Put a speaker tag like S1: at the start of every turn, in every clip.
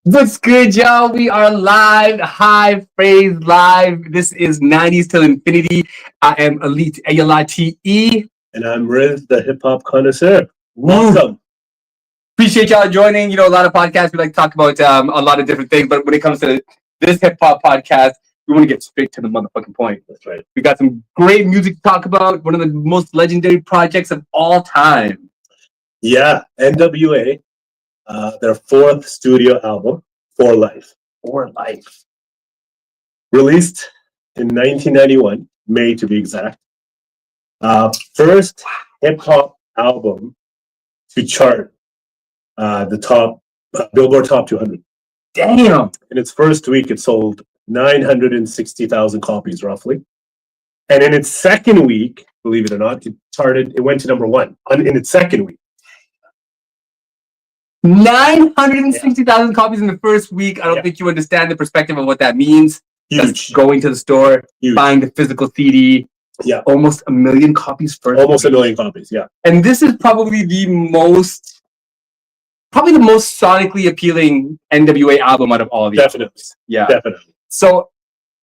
S1: What's good, y'all? We are live, high phrase live. This is 90s till infinity. I am Elite Yella.
S2: And I'm Riz, the hip hop connoisseur. Welcome.
S1: Appreciate y'all joining. You know, a lot of podcasts, we like to talk about a lot of different things, but when it comes to this hip hop podcast, we want to get straight to the motherfucking point.
S2: That's right.
S1: We got some great music to talk about. One of the most legendary projects of all time.
S2: Yeah, NWA, their fourth studio album, For Life.
S1: For Life.
S2: Released in 1991, May to be exact. First hip-hop album to chart the top, Billboard Top 200.
S1: Damn!
S2: In its first week, it sold 960,000 copies, roughly. And in its second week, believe it or not, it went to number one in its second week.
S1: 960,000 copies in the first week. I don't think you understand the perspective of what that means.
S2: Huge.
S1: That's going to the store, buying the physical CD.
S2: Yeah.
S1: Almost 1 million copies first.
S2: Almost 1 million copies, yeah.
S1: And this is probably the most sonically appealing NWA album out of all of these.
S2: Definitely.
S1: Yeah.
S2: Definitely.
S1: So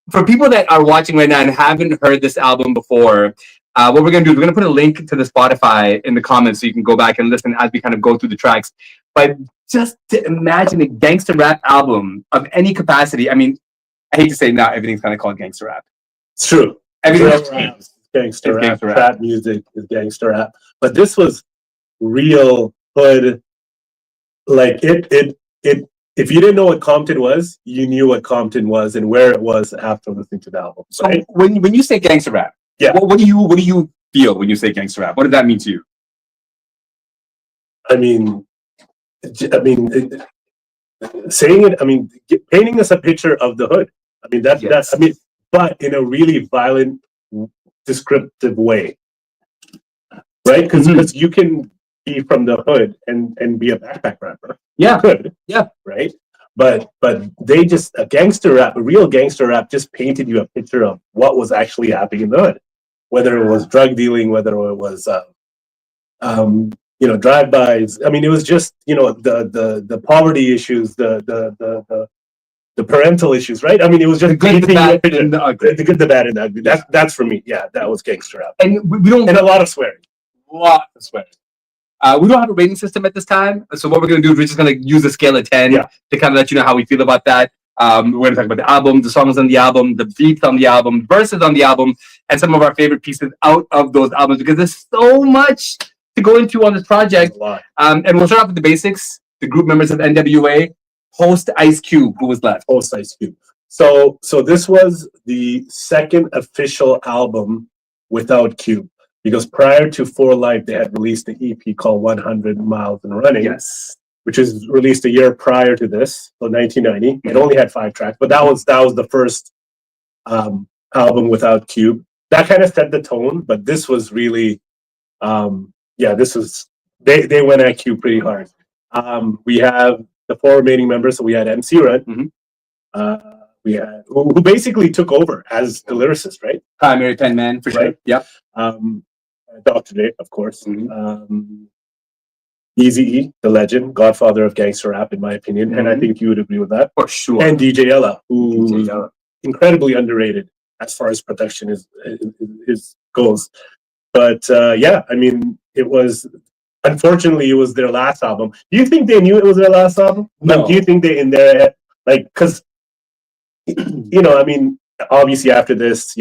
S1: for people that are watching right now and haven't heard this album before, what we're going to do is we're going to put a link to the Spotify in the comments so you can go back and listen as we kind of go through the tracks. But just to imagine a gangster rap album of any capacity. I mean, I hate to say now everything's kind of called gangster rap.
S2: It's true.
S1: Everything's
S2: gangster rap. Trap music is gangster rap. But this was real hood. Like it. If you didn't know what Compton was, you knew what Compton was and where it was after listening to the album. Right?
S1: So when you say gangster rap, what do you feel when you say gangster rap? What does that mean to you?
S2: Saying it. I mean, painting us a picture of the hood. I mean, that's. I mean, but in a really violent, descriptive way, right? Because you can be from the hood and be a backpack rapper.
S1: Yeah,
S2: good.
S1: Yeah,
S2: right. But they just a real gangster rap, just painted you a picture of what was actually happening in the hood, whether it was drug dealing, whether it was drive-bys. I mean, it was just the poverty issues, the parental issues, right? I mean, it was just
S1: the good, the bad, and the ugly.
S2: The good, the bad, and the ugly. That's for me. Yeah, that was gangster rap,
S1: and we don't
S2: and a lot of swearing.
S1: We don't have a rating system at this time, so what we're going to do is we're just going to use a scale of 10 to kind of let you know how we feel about that. We're going to talk about the album, the songs on the album, the beats on the album, verses on the album, and some of our favorite pieces out of those albums, because there's so much to go into on this project. And we'll start off with the basics. The group members of NWA, post Ice Cube, who was left.
S2: Post Ice Cube. So this was the second official album without Cube. Because prior to For Life, they had released an EP called 100 Miles and Running.
S1: Yes.
S2: Which was released a year prior to this, so 1990. It only had 5 tracks, but that was the first album without Cube. That kind of set the tone, but this was really, this was, they went at Cube pretty hard. We have the 4 remaining members, so we had MC Run, we had, who basically took over as the lyricist, right?
S1: Primary pen man, for sure.
S2: Right?
S1: Yep.
S2: Dr Dre, of course. Eazy, the legend, godfather of gangster rap, in my opinion, and I think you would agree with that.
S1: For sure.
S2: And DJ Yella, who incredibly underrated as far as production goes. But I mean, it was, unfortunately, it was their last album. Do you think they knew it was their last album?
S1: No.
S2: Like, do you think they in there, like, because, I mean, obviously after this,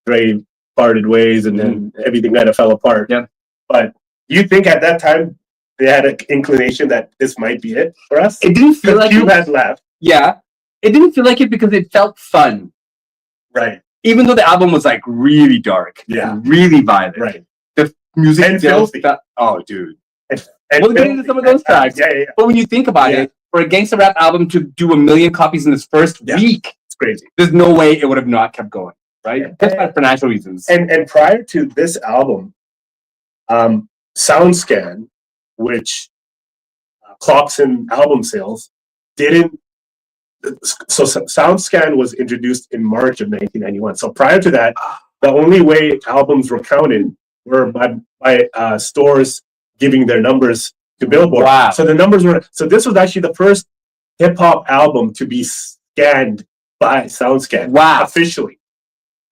S2: Dre parted ways and then everything kind of fell apart.
S1: Yeah.
S2: But do you think at that time they had an inclination that this might be it for us?
S1: It didn't feel like
S2: Cube had left.
S1: Yeah. It didn't feel like it because it felt fun.
S2: Right.
S1: Even though the album was like really dark.
S2: Yeah.
S1: Really violent.
S2: Right.
S1: The music
S2: and filthy.
S1: Oh, dude.
S2: And
S1: we'll get into some of those tracks.
S2: Yeah.
S1: But when you think about it, for a gangster rap album to do 1 million copies in this first week,
S2: it's crazy.
S1: There's no way it would have not kept going. Right? Just for financial reasons.
S2: And prior to this album, SoundScan, which clocks in album sales, didn't. So SoundScan was introduced in March of 1991. So prior to that, the only way albums were counted were by stores giving their numbers to Billboard.
S1: Wow.
S2: So the numbers were, so this was actually the first hip hop album to be scanned by SoundScan.
S1: Wow.
S2: Officially.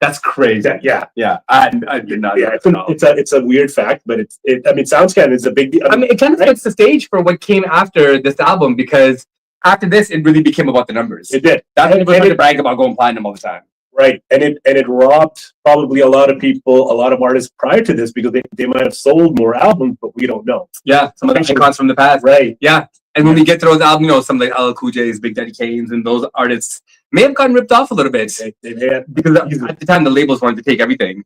S1: That's crazy.
S2: Yeah.
S1: I did not know.
S2: It's a weird fact, but I mean, SoundScan is a big deal.
S1: I mean, it kind of sets the stage for what came after this album, because after this, it really became about the numbers.
S2: It did.
S1: That's when people started to brag about going platinum all the time.
S2: Right. And it robbed probably a lot of people, a lot of artists prior to this, because they might have sold more albums, but we don't know.
S1: Yeah. Some of the icons from the past.
S2: Right.
S1: Yeah. And when we get to those albums, you know, some like LL Cool J's, Big Daddy Kane's, and those artists may have gotten ripped off a little bit.
S2: They had,
S1: because at the time, the labels wanted to take everything.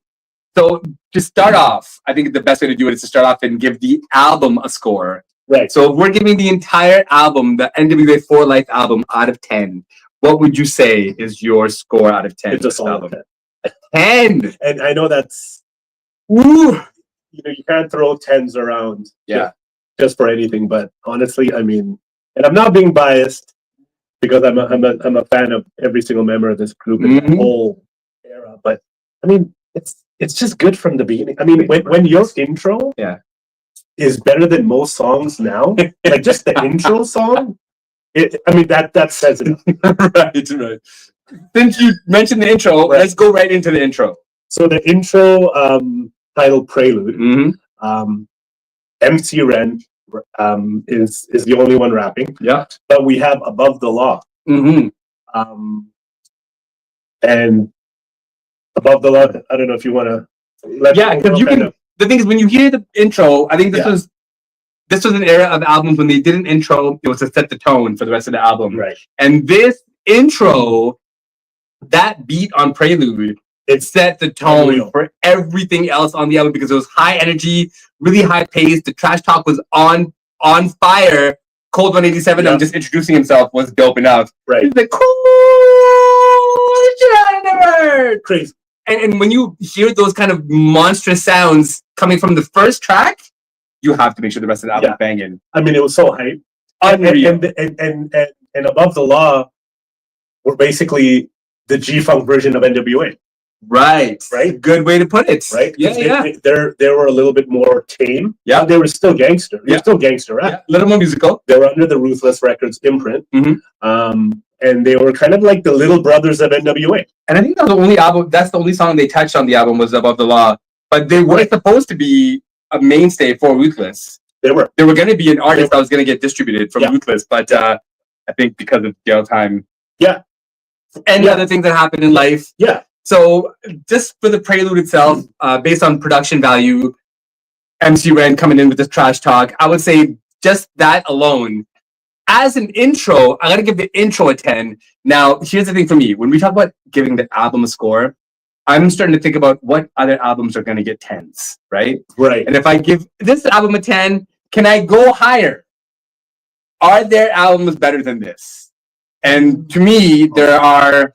S1: So to start off, I think the best way to do it is to start off and give the album a score.
S2: Right.
S1: So if we're giving the entire album, the NWA For Life album, out of 10, what would you say is your score out of 10?
S2: It's a solid 10.
S1: A 10!
S2: And I know that's,
S1: Ooh.
S2: you know, you can't throw 10s around.
S1: Yeah.
S2: Just for anything, but honestly, I mean, and I'm not being biased because I'm a fan of every single member of this group in the whole era. But I mean, it's just good from the beginning. I mean, when your intro is better than most songs now, like just the intro song, I mean that says it.
S1: Right. Since you mentioned the intro, let's go right into the intro.
S2: So the intro, titled Prelude, MC Ren is the only one rapping.
S1: Yeah.
S2: But we have Above the Law. And Above the Law, I don't know if you want to.
S1: Because you can. The thing is, when you hear the intro, I think this was an era of albums when they did an intro. It was to set the tone for the rest of the album.
S2: Right.
S1: And this intro, that beat on Prelude, it set the tone for everything else on the album, because it was high energy, really high pace. The trash talk was on fire. Cold 187, I'm just introducing himself, was dope enough.
S2: Right.
S1: He's like, cool shit, crazy. And when you hear those kind of monstrous sounds coming from the first track, you have to make sure the rest of the album banging.
S2: I mean, it was so hype.
S1: Unreal.
S2: And Above the Law were basically the G-Funk version of NWA.
S1: Right. Good way to put it.
S2: Right.
S1: Yeah.
S2: They were a little bit more tame.
S1: Yeah.
S2: They were still gangster. They were still gangster rap.
S1: A little more musical.
S2: They were under the Ruthless Records imprint. And they were kind of like the little brothers of NWA.
S1: And I think that was the only album. That's the only song they touched on the album was Above the Law. But they weren't supposed to be a mainstay for Ruthless.
S2: They were
S1: going to be an artist that was going to get distributed from Ruthless, but I think because of jail time. Yeah. And the other things that happened in life.
S2: Yeah.
S1: So just for the Prelude itself, based on production value, MC Ren coming in with this trash talk, I would say just that alone. As an intro, I gotta give the intro a 10. Now, here's the thing for me. When we talk about giving the album a score, I'm starting to think about what other albums are gonna get 10s, right?
S2: Right.
S1: And if I give this album a 10, can I go higher? Are there albums better than this? And to me, there are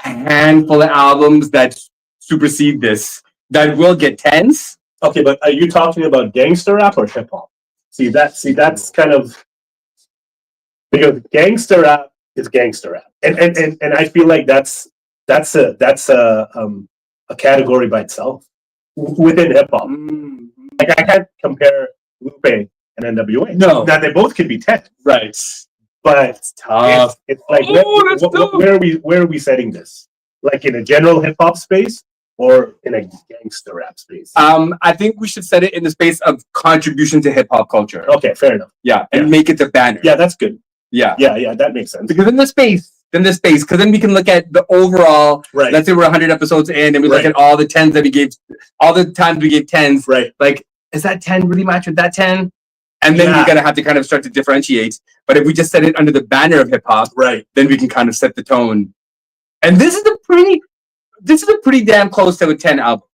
S1: a handful of albums that supersede this that will get 10s.
S2: Okay, but are you talking about gangster rap or hip hop? See, that's kind of, because gangster rap is gangster rap, and I feel like that's a category by itself within hip hop. Like I can't compare Lupe and NWA.
S1: No,
S2: now they both could be 10,
S1: right?
S2: But it's tough. It's like where are we setting this? Like in a general hip hop space or in a gangster rap space?
S1: I think we should set it in the space of contribution to hip hop culture.
S2: Okay, fair enough.
S1: Yeah, and make it the banner.
S2: Yeah, that's good.
S1: Yeah,
S2: that makes sense.
S1: Because in this space, because then we can look at the overall.
S2: Right.
S1: Let's say we're 100 episodes in, and we look at all the 10s that we gave, all the times we gave 10s.
S2: Right.
S1: Like, is that 10 really match with that 10? And then we're gonna have to kind of start to differentiate. But if we just set it under the banner of hip hop,
S2: right,
S1: then we can kind of set the tone. And this is a pretty damn close to a 10 album.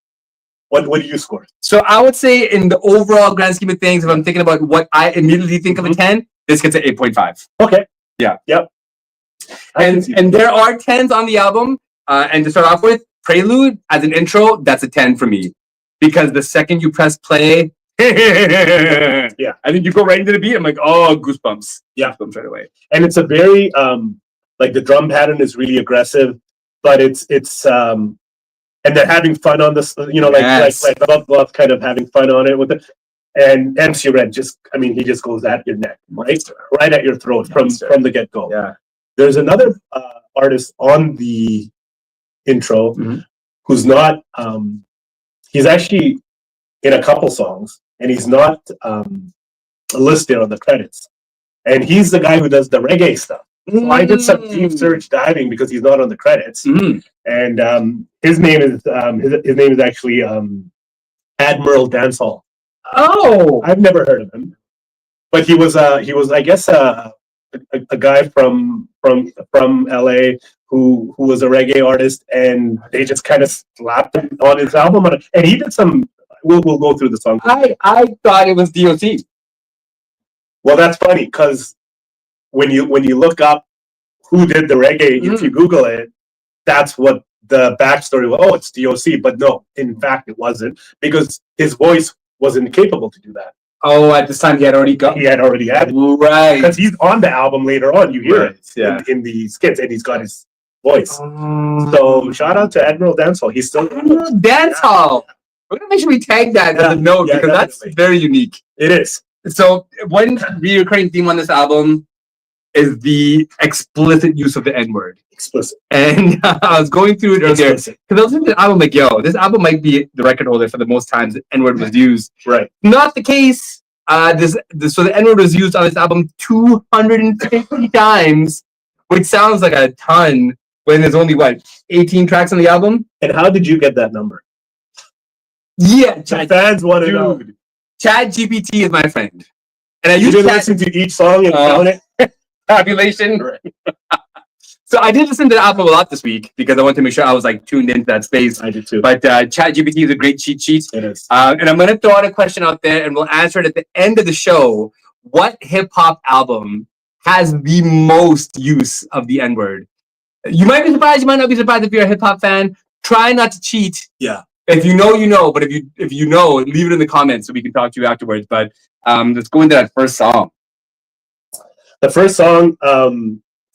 S2: What do you score?
S1: So I would say in the overall grand scheme of things, if I'm thinking about what I immediately think of a 10, this gets an 8.5.
S2: Okay.
S1: Yeah.
S2: Yep.
S1: And there are 10s on the album. And to start off with, Prelude as an intro, that's a 10 for me. Because the second you press play, I think you go right into the beat. I'm like, oh, goosebumps.
S2: Yeah.
S1: Goosebumps right away.
S2: And it's a very like the drum pattern is really aggressive, but it's and they're having fun on this, you know, like Above the Law kind of having fun on it with it. And MC Ren he just goes at your neck, right at your throat from the get go.
S1: Yeah.
S2: There's another artist on the intro who's not. He's actually in a couple songs, and he's not listed on the credits. And he's the guy who does the reggae stuff. So I did some deep search diving because he's not on the credits. And his name is actually Admiral Dancehall.
S1: Oh,
S2: I've never heard of him, but he was I guess a guy from LA who was a reggae artist, and they just kind of slapped him on his album, and he did some. We'll go through the song.
S1: I thought it was D.O.C.
S2: Well, that's funny because when you look up who did the reggae, if you Google it, that's what the backstory was. Oh, it's D.O.C. But no, in fact, it wasn't, because his voice wasn't capable to do that.
S1: Oh, at this time he had already
S2: had it.
S1: Right.
S2: Because he's on the album later on. You hear it in the skits, and he's got his voice. So shout out to Admiral Dancehall. He's still
S1: Admiral Dancehall. Yeah. We're gonna make sure we tag that as a note, because definitely. That's very unique.
S2: It is.
S1: So one recurring theme on this album is the explicit use of the N-word.
S2: Explicit.
S1: And I was going through it earlier because I was listening to the album like, yo, this album might be the record holder for the most times the N-word was used.
S2: Right.
S1: Not the case. So the N-word was used on this album 250 times, which sounds like a ton when there's only 18 tracks on the album.
S2: And how did you get that number?
S1: Yeah,
S2: the fans want to know.
S1: ChatGPT is my friend, and I
S2: used to listen to each song and count it.
S1: Tabulation. Right. So I did listen to the album a lot this week because I wanted to make sure I was tuned into that space.
S2: I did too.
S1: But ChatGPT is a great cheat sheet.
S2: It is.
S1: And I'm going to throw out a question out there, and we'll answer it at the end of the show. What hip hop album has the most use of the N-word? You might be surprised. You might not be surprised if you're a hip hop fan. Try not to cheat.
S2: Yeah.
S1: If you know, you know. But if you know, leave it in the comments so we can talk to you afterwards. But let's go into that first song.
S2: The first song,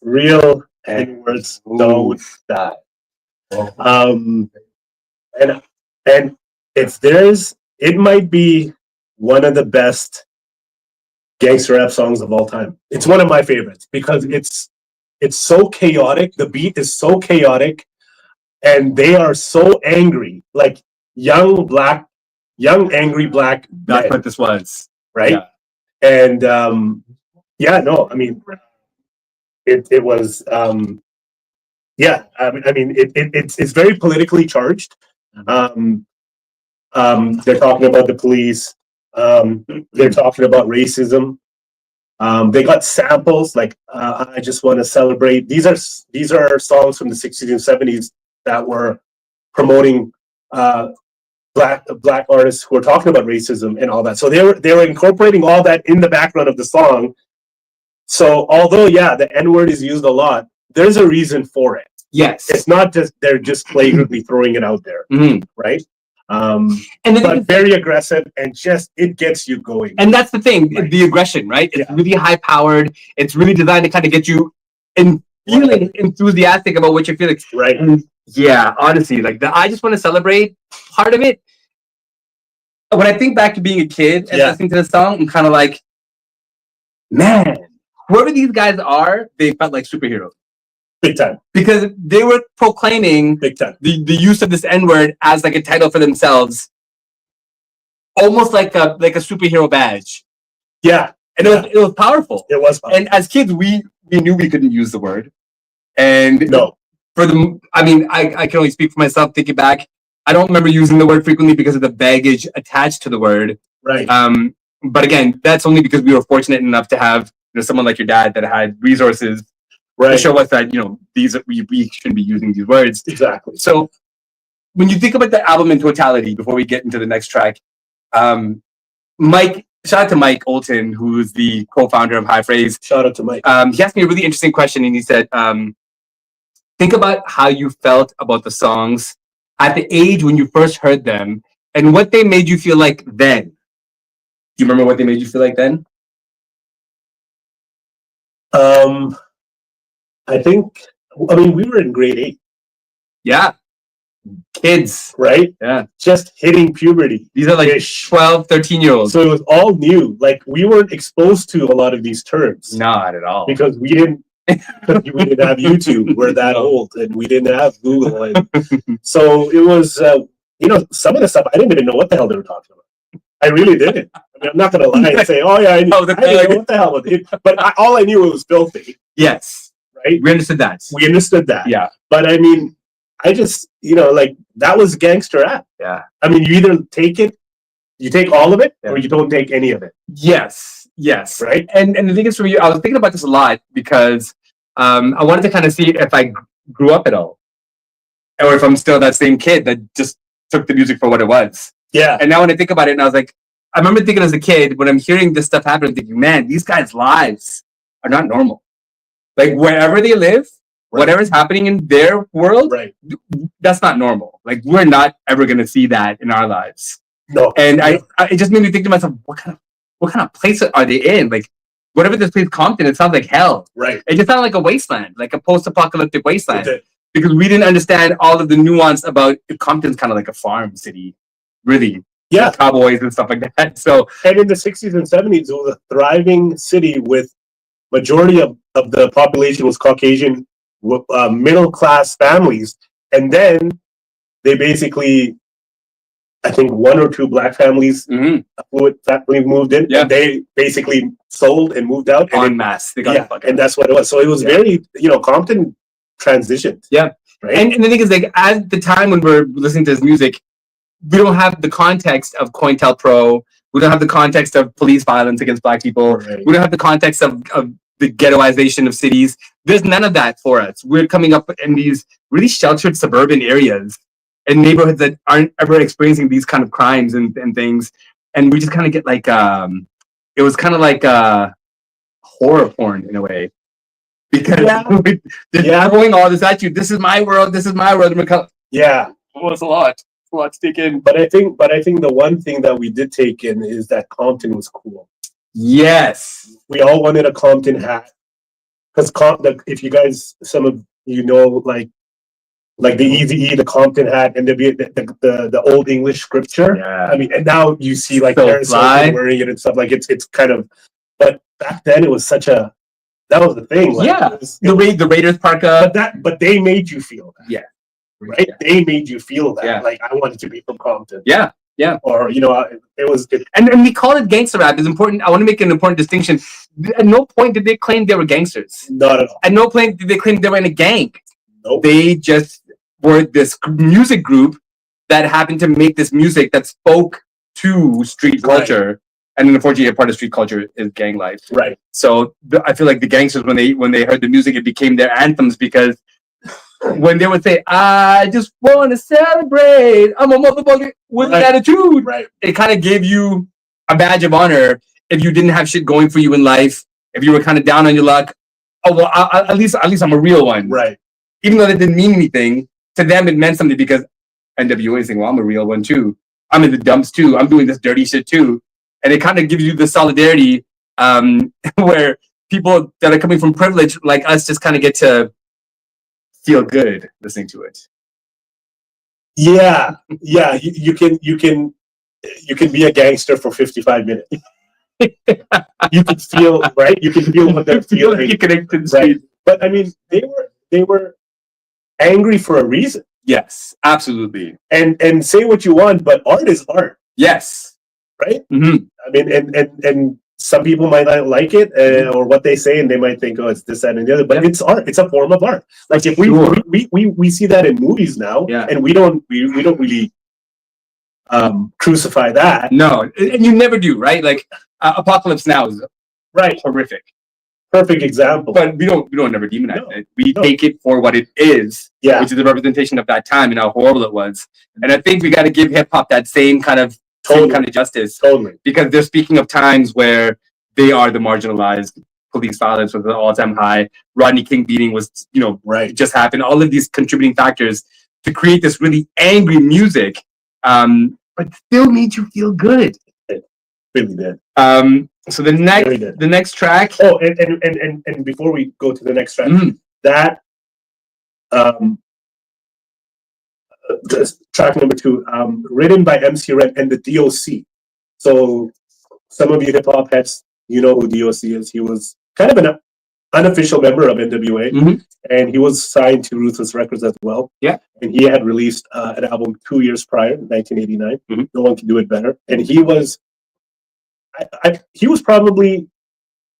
S2: Real N-Words Don't Die. And if there's, it might be one of the best gangster rap songs of all time. It's one of my favorites because it's so chaotic. The beat is so chaotic, and they are so angry, like young angry black men.
S1: That's what this was,
S2: right?
S1: Yeah.
S2: And no, I mean, it was it's very politically charged. They're talking about the police. They're talking about racism. They got samples like I Just Want to Celebrate. These are songs from the 60s and 70s that were promoting black artists who were talking about racism and all that. So they were incorporating all that in the background of the song. So although the N-word is used a lot, there's a reason for it.
S1: Yes,
S2: it's not just they're just flagrantly throwing it out there, right?
S1: But
S2: very aggressive, and just it gets you going.
S1: And that's the thing, the aggression, right? It's really high powered. It's really designed to kind of get you feeling enthusiastic about what you're feeling.
S2: Right.
S1: And honestly, like the I Just Want to Celebrate part of it. When I think back to being a kid and listening to the song, I'm kind of like, man, whoever these guys are, they felt like superheroes.
S2: Big time. Because
S1: they were proclaiming
S2: big time
S1: the use of this N-word as like a title for themselves. Almost like a superhero badge.
S2: Yeah.
S1: And it was powerful.
S2: It was powerful.
S1: And as kids, we knew we couldn't use the word. And
S2: no.
S1: I can only speak for myself thinking back. I don't remember using the word frequently because of the baggage attached to the word.
S2: Right.
S1: But again, that's only because we were fortunate enough to have someone like your dad that had resources to show us that we shouldn't be using these words.
S2: Exactly.
S1: So when you think about the album in totality, before we get into the next track, Mike, shout out to Mike Olton, who's the co-founder of High Phrase.
S2: Shout out to Mike.
S1: He asked me a really interesting question, and he said, think about how you felt about the songs at the age when you first heard them and what they made you feel like then. Do you remember what they made you feel like then?
S2: I think, we were in grade 8.
S1: Yeah. kids,
S2: right?
S1: Yeah,
S2: Just hitting puberty.
S1: these are like
S2: Ish.
S1: 12, 13-year-olds.
S2: So it was all new. Like we weren't exposed to a lot of these terms
S1: Not at all.
S2: because we didn't have YouTube. We're that old, and we didn't have Google, and so it was. Some of the stuff I didn't even know what the hell they were talking about. I really didn't. I mean, I'm not going to lie and say, "Oh yeah, I didn't know what the hell was it." But all I knew it was filthy.
S1: Yes,
S2: right.
S1: We understood that.
S2: Yeah. But I mean, I just like that was gangster rap.
S1: Yeah.
S2: I mean, you either take all of it, or you don't take any of it.
S1: Yes.
S2: Right.
S1: And the thing is, for me, I was thinking about this a lot because I wanted to kind of see if I grew up at all, or if I'm still that same kid that just took the music for what it was.
S2: Yeah.
S1: And now when I think about it, and I was like, I remember thinking as a kid when I'm hearing this stuff happen, I'm thinking, man, these guys' lives are not normal. Like wherever they live, whatever's happening in their world, that's not normal. Like we're not ever going to see that in our lives.
S2: No.
S1: And it just made me think to myself, what kind of place are they in? Like whatever this place, Compton, it sounds like hell.
S2: Right.
S1: It just sounded like a wasteland, like a post-apocalyptic wasteland. Because we didn't understand all of the nuance about Compton's kind of like a farm city, really.
S2: Yeah.
S1: Cowboys and stuff like that. So,
S2: and in the 60s and 70s, it was a thriving city with majority of the population was Caucasian, middle-class families. And then they basically, I think 1 or 2 black families, affluent family moved in, and they basically sold and moved out.
S1: En masse.
S2: And that's what it was. So it was very, Compton transitioned.
S1: Yeah.
S2: Right.
S1: And the thing is, like, at the time when we're listening to this music, we don't have the context of COINTELPRO. We don't have the context of police violence against black people.
S2: Right.
S1: We don't have the context of the ghettoization of cities. There's none of that for us. We're coming up in these really sheltered suburban areas and neighborhoods that aren't ever experiencing these kind of crimes and things. And we just kind of get like, it was kind of like horror porn in a way. Because they're throwing all this at you. This is my world. This is my world. And well, it's a lot. A lot to take in.
S2: But I think the one thing that we did take in is that Compton was cool.
S1: Yes.
S2: We all wanted a Compton hat. Because if you guys, some of you know, like the Eazy, the Compton hat, and the old English scripture.
S1: Yeah.
S2: I mean, and now you see like
S1: So
S2: Paris wearing it and stuff. Like it's kind of, but back then it was that was the thing. Like,
S1: the Raiders parka.
S2: But they made you feel that.
S1: Yeah.
S2: Right? Yeah. They made you feel that.
S1: Yeah.
S2: Like I wanted to be from Compton.
S1: Yeah.
S2: Or it was.
S1: And we call it gangster rap. It's important. I want to make an important distinction. At no point did they claim they were gangsters.
S2: Not at all.
S1: At no point did they claim they were in a gang.
S2: Nope.
S1: They just were this music group that happened to make this music that spoke to street culture. Right. And then unfortunately, a part of street culture is gang life.
S2: Right.
S1: So I feel like the gangsters, when they heard the music, it became their anthems because when they would say, "I just want to celebrate, I'm a motherfucker with an attitude," it kind of gave you a badge of honor if you didn't have shit going for you in life, if you were kind of down on your luck. Oh well, at least I'm a real one.
S2: Right.
S1: Even though that didn't mean anything to them, it meant something because NWA is saying, "Well, I'm a real one too. I'm in the dumps too. I'm doing this dirty shit too." And it kind of gives you the solidarity where people that are coming from privilege like us just kind of get to feel good listening to it.
S2: Yeah. You can be a gangster for 55 minutes. You can feel right. You can feel what they're feeling.
S1: You connect to the
S2: street. But I mean, they were angry for a reason.
S1: Yes, absolutely.
S2: And say what you want, but art is art.
S1: Yes.
S2: Right.
S1: Mm-hmm.
S2: I mean, and some people might not like it or what they say, and they might think, "Oh, it's this, that, and the other." But it's art. It's a form of art. Like if we see that in movies now, and we don't really crucify that.
S1: No, and you never do, right? Like Apocalypse Now is horrific.
S2: Perfect example.
S1: But we don't never demonize it. We take it for what it is, which is a representation of that time and how horrible it was. And I think we got to give hip hop that same kind of justice.
S2: Totally.
S1: Because they're speaking of times where they are the marginalized. Police violence was at an all-time high. Rodney King beating was, just happened. All of these contributing factors to create this really angry music, but still made you feel good.
S2: It really did.
S1: So the next track.
S2: Oh, and before we go to the next track, that track number 2, written by MC Ren and the D.O.C. So some of you hip hop heads, you know who D.O.C. is. He was kind of an unofficial member of NWA, and he was signed to Ruthless Records as well.
S1: Yeah,
S2: and he had released an album 2 years prior, 1989. No One Can Do It Better, and he was, he was probably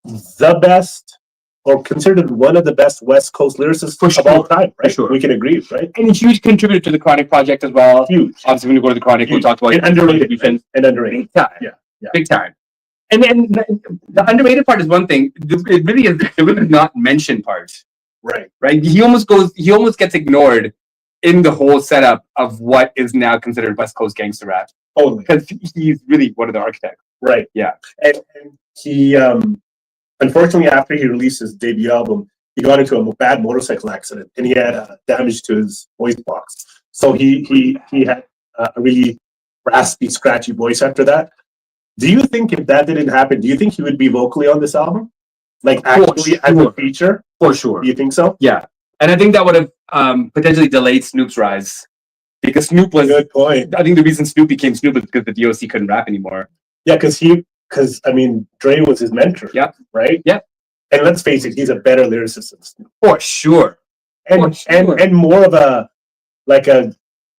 S2: the best, or considered one of the best West Coast lyricists of all time, right?
S1: Sure.
S2: We can agree, right?
S1: And a huge contributor to the Chronic Project as well.
S2: Huge.
S1: Obviously, when you go to the Chronic, we'll talk about
S2: and underrated. And underrated.
S1: Big time.
S2: Yeah.
S1: Big time. And then the underrated part is one thing. It really is the really not mentioned part. Right. He almost gets ignored in the whole setup of what is now considered West Coast gangster rap.
S2: Totally.
S1: Because he's really one of the architects.
S2: Right.
S1: Yeah.
S2: And he, unfortunately, after he released his debut album, he got into a bad motorcycle accident and he had damage to his voice box. So he had a really raspy, scratchy voice after that. Do you think if that didn't happen, do you think he would be vocally on this album? Like actually as a feature?
S1: For sure.
S2: Do you think so?
S1: Yeah. And I think that would have potentially delayed Snoop's rise. Because Snoop was...
S2: Good point.
S1: I think the reason Snoop became Snoop is because the D.O.C. couldn't rap anymore.
S2: Yeah, because I mean, Dre was his mentor.
S1: Yeah.
S2: Right?
S1: Yeah.
S2: And let's face it, he's a better lyricist than Snoop.
S1: For sure.
S2: And more of a, like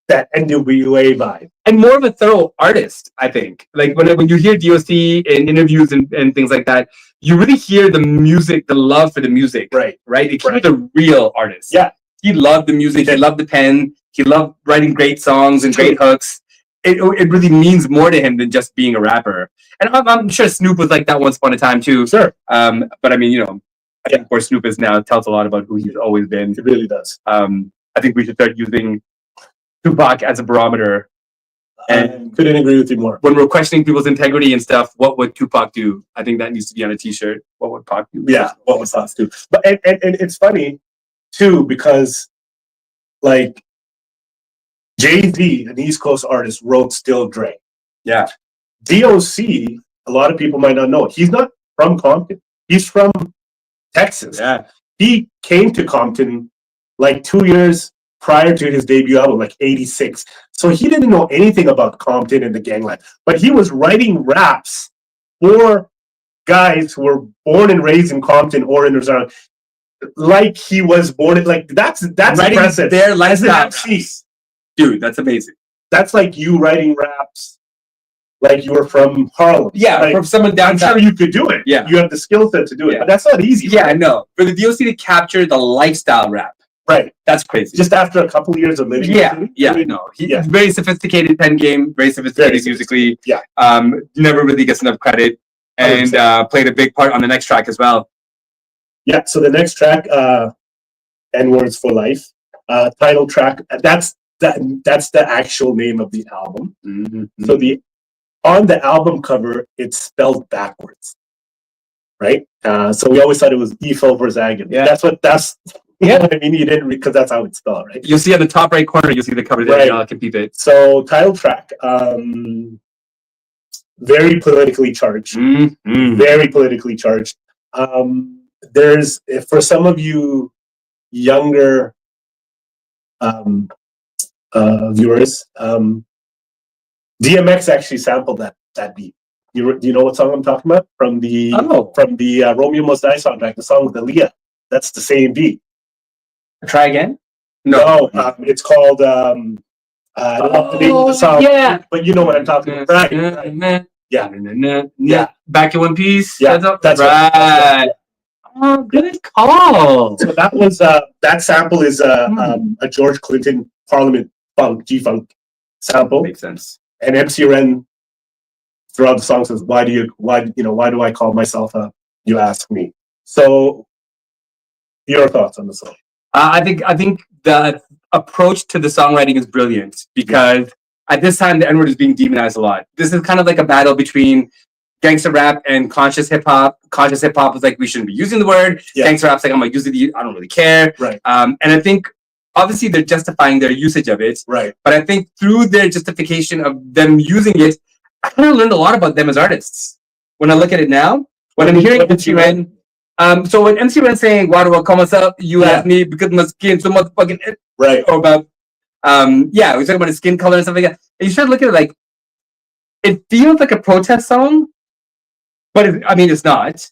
S2: that NWA vibe.
S1: And more of a thorough artist, I think. Like when you hear D.O.C. in interviews and things like that, you really hear the music, the love for the music. Right? He was a real artist.
S2: Yeah.
S1: He loved the music. He loved the pen. He loved writing great songs and great hooks. It really means more to him than just being a rapper. And I'm sure Snoop was like that once upon a time too.
S2: Sure.
S1: But I mean, I think where Snoop is now tells a lot about who he's always been.
S2: It really does.
S1: I think we should start using Tupac as a barometer. And
S2: couldn't agree with you more.
S1: When we're questioning people's integrity and stuff, what would Tupac do? I think that needs to be on a T-shirt. What would Pac do?
S2: Yeah, what would Pac do? But and it's funny too because like Jay-Z, an East Coast artist, wrote Still Dre.
S1: Yeah.
S2: D.O.C., a lot of people might not know. He's not from Compton. He's from Texas.
S1: Yeah.
S2: He came to Compton like 2 years prior to his debut album, like 86. So he didn't know anything about Compton and the gangland. But he was writing raps for guys who were born and raised in Compton or in the surrounding. Like he was born, like that's
S1: writing
S2: impressive.
S1: Their lifestyle. Dude, that's amazing.
S2: That's like you writing raps like you were from Harlem.
S1: Yeah,
S2: like,
S1: from someone down.
S2: I'm sure you could do it.
S1: Yeah.
S2: You have the skill set to do it.
S1: Yeah.
S2: But that's not easy.
S1: Yeah, I know. For the D.O.C. to capture the lifestyle rap.
S2: Right.
S1: That's crazy.
S2: Just after a couple of years of living.
S1: He's very sophisticated pen game, very sophisticated musically.
S2: Yeah.
S1: Never really gets enough credit. And played a big part on the next track as well. Yeah.
S2: So the next track, N-Words for Life. Title track. That's the actual name of the album.
S1: Mm-hmm.
S2: So on the album cover, it's spelled backwards. Right? So we always thought it was Efil4Zaggin.
S1: Yeah.
S2: That's you know what I mean? You didn't because that's how it's spelled, right?
S1: You'll see on the top right corner, you'll see the cover there. Y'all can peep it.
S2: So title track, very politically charged.
S1: Mm-hmm.
S2: Very politically charged. There's, for some of you younger viewers, DMX actually sampled that beat. Do you know what song I'm talking about? From the Romeo Must Die soundtrack, the song with Aaliyah. That's the same beat.
S1: Try again?
S2: No, it's called I don't know the name of the song.
S1: Yeah.
S2: But you know what I'm talking about. Right. Yeah.
S1: Back in One Piece.
S2: Yeah.
S1: That's right. Oh, good call.
S2: So that was that sample is a George Clinton Parliament G-Funk sample.
S1: Makes sense.
S2: And MC Ren throughout the song says, why do I call myself a you ask me? So your thoughts on the song?
S1: I think the approach to the songwriting is brilliant because at this time the N-word is being demonized a lot. This is kind of like a battle between gangster rap and conscious hip hop. Conscious hip hop is like we shouldn't be using the word.
S2: Yeah.
S1: Gangster rap's like I'm gonna use it. I don't really care.
S2: Right.
S1: And I think obviously they're justifying their usage of it.
S2: Right.
S1: But I think through their justification of them using it, I kind of learned a lot about them as artists. When I look at it now, when I'm hearing MC Ren. So when MC Ren's saying, why do I call myself? You ask me because my skin so motherfucking
S2: right.
S1: Or about Yeah, we talking about his skin color and stuff like that. And you start looking at it like, it feels like a protest song, but it's not.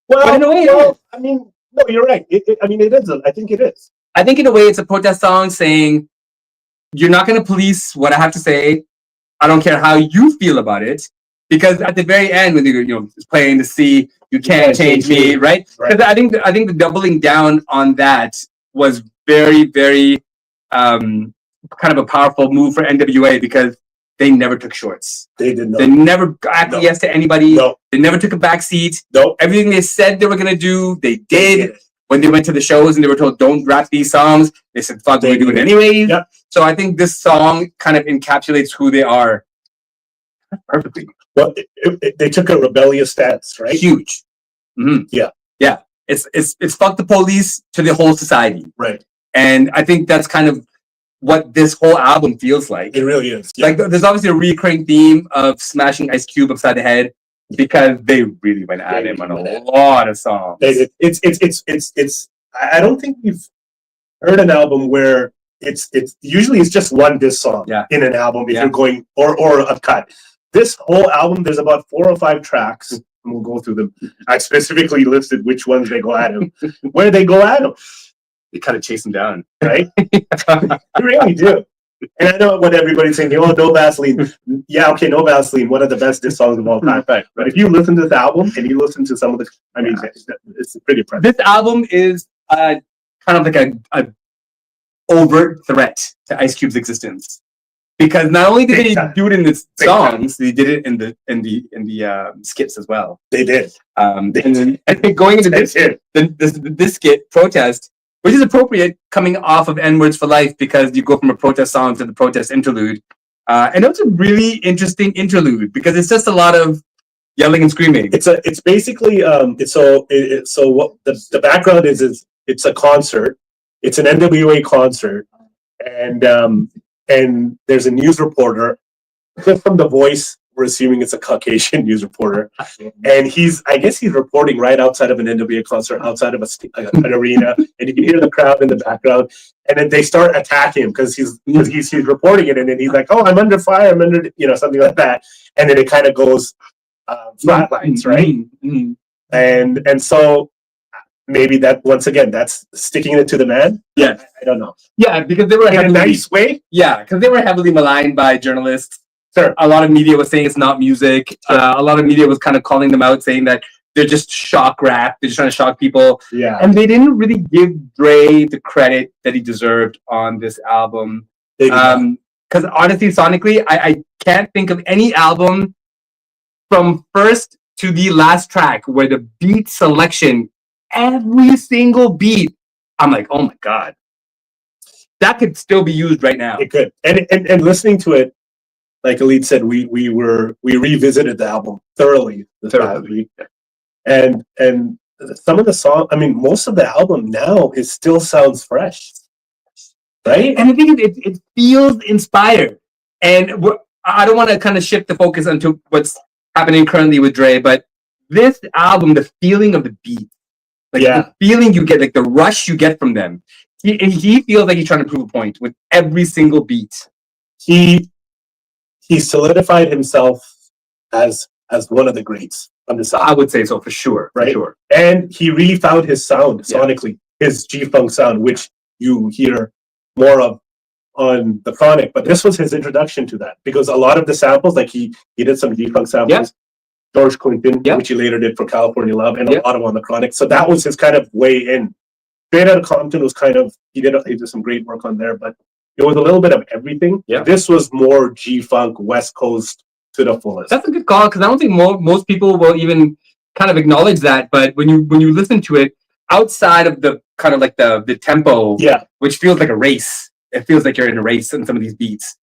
S2: Well,
S1: but in a way,
S2: I mean, no, you're right. I mean, it is. I think it is.
S1: I think in a way it's a protest song saying, you're not going to police what I have to say. I don't care how you feel about it. Because at the very end, when you're playing the C, you can't change me, right? Because I think the doubling down on that was very, very kind of a powerful move for NWA because they never took shorts.
S2: They did not.
S1: They never acquiesced to anybody.
S2: No.
S1: They never took a back seat.
S2: No.
S1: Everything they said they were going to do, they did. When they went to the shows and they were told, don't rap these songs, they said, fuck, we're doing it anyways.
S2: Yep.
S1: So I think this song kind of encapsulates who they are perfectly.
S2: Well, they took a rebellious stance, right?
S1: Huge. Mm-hmm. Yeah. It's fuck the police to the whole society.
S2: Right.
S1: And I think that's kind of what this whole album feels like.
S2: It really is. Yeah.
S1: Like there's obviously a recurring theme of smashing Ice Cube upside the head because they really went at him on a lot of songs.
S2: It's I don't think we've heard an album where it's usually just one diss song in an album if you're going or a cut. This whole album, there's about 4 or 5 tracks, and we'll go through them. I specifically listed which ones they go at him. Where they go at him.
S1: They kind of chase him down,
S2: right? They really do. And I know what everybody's saying, oh, No Vaseline. Yeah, okay, No Vaseline, one of the best diss songs of all time. Right. But if you listen to this album and you listen to some of the, I mean, it's pretty impressive.
S1: This album is kind of like a overt threat to Ice Cube's existence. Because not only did they do it in the songs, they did it in the skits as well.
S2: They did.
S1: And then going into this skit, Protest, which is appropriate coming off of N-Words for Life because you go from a protest song to the protest interlude. And it's a really interesting interlude because it's just a lot of yelling and screaming.
S2: It's basically so what the background is it's a concert. It's an NWA concert, and there's a news reporter. Just from the voice, we're assuming it's a Caucasian news reporter, and I guess he's reporting right outside of an NWA concert, outside of an arena, and you can hear the crowd in the background. And then they start attacking him because he's reporting it, and then he's like, "Oh, I'm under fire, I'm under," something like that. And then it kind of goes flatlines, right?
S1: Mm-hmm.
S2: And so maybe that once again, that's sticking it to the man.
S1: Yeah,
S2: I don't know.
S1: Yeah, because they were
S2: in a nice way.
S1: Yeah, because they were heavily maligned by journalists.
S2: Sure.
S1: A lot of media was saying it's not music. Sure. A lot of media was kind of calling them out, saying that they're just shock rap. They're just trying to shock people.
S2: Yeah.
S1: And they didn't really give Dre the credit that he deserved on this album. Because honestly, sonically, I can't think of any album from first to the last track where the beat selection, every single beat, I'm like, oh my God. That could still be used right now.
S2: It could. And listening to it, like Elite said, we revisited the album thoroughly this past week. And some of the songs, I mean, most of the album now still sounds fresh. Right?
S1: And I think it feels inspired. And I don't want to kind of shift the focus onto what's happening currently with Dre, but this album, the feeling of the beat, the feeling you get, like the rush you get from them, he feels like he's trying to prove a point with every single beat.
S2: He solidified himself as one of the greats on the side.
S1: I would say so for sure.
S2: Right?
S1: For sure.
S2: And he really found his sound sonically, his G-Funk sound, which you hear more of on the Chronic. But this was his introduction to that because a lot of the samples, like he did some G-Funk samples, George Clinton, which he later did for California Love, and a lot of on the Chronic. So that was his kind of way in. Straight Outta Compton was kind of he did some great work on there, but it was a little bit of everything.
S1: Yeah.
S2: This was more G-Funk, West Coast to the fullest.
S1: That's a good call because I don't think most people will even kind of acknowledge that. But when you listen to it, outside of the kind of like the tempo, which feels like a race, it feels like you're in a race on some of these beats.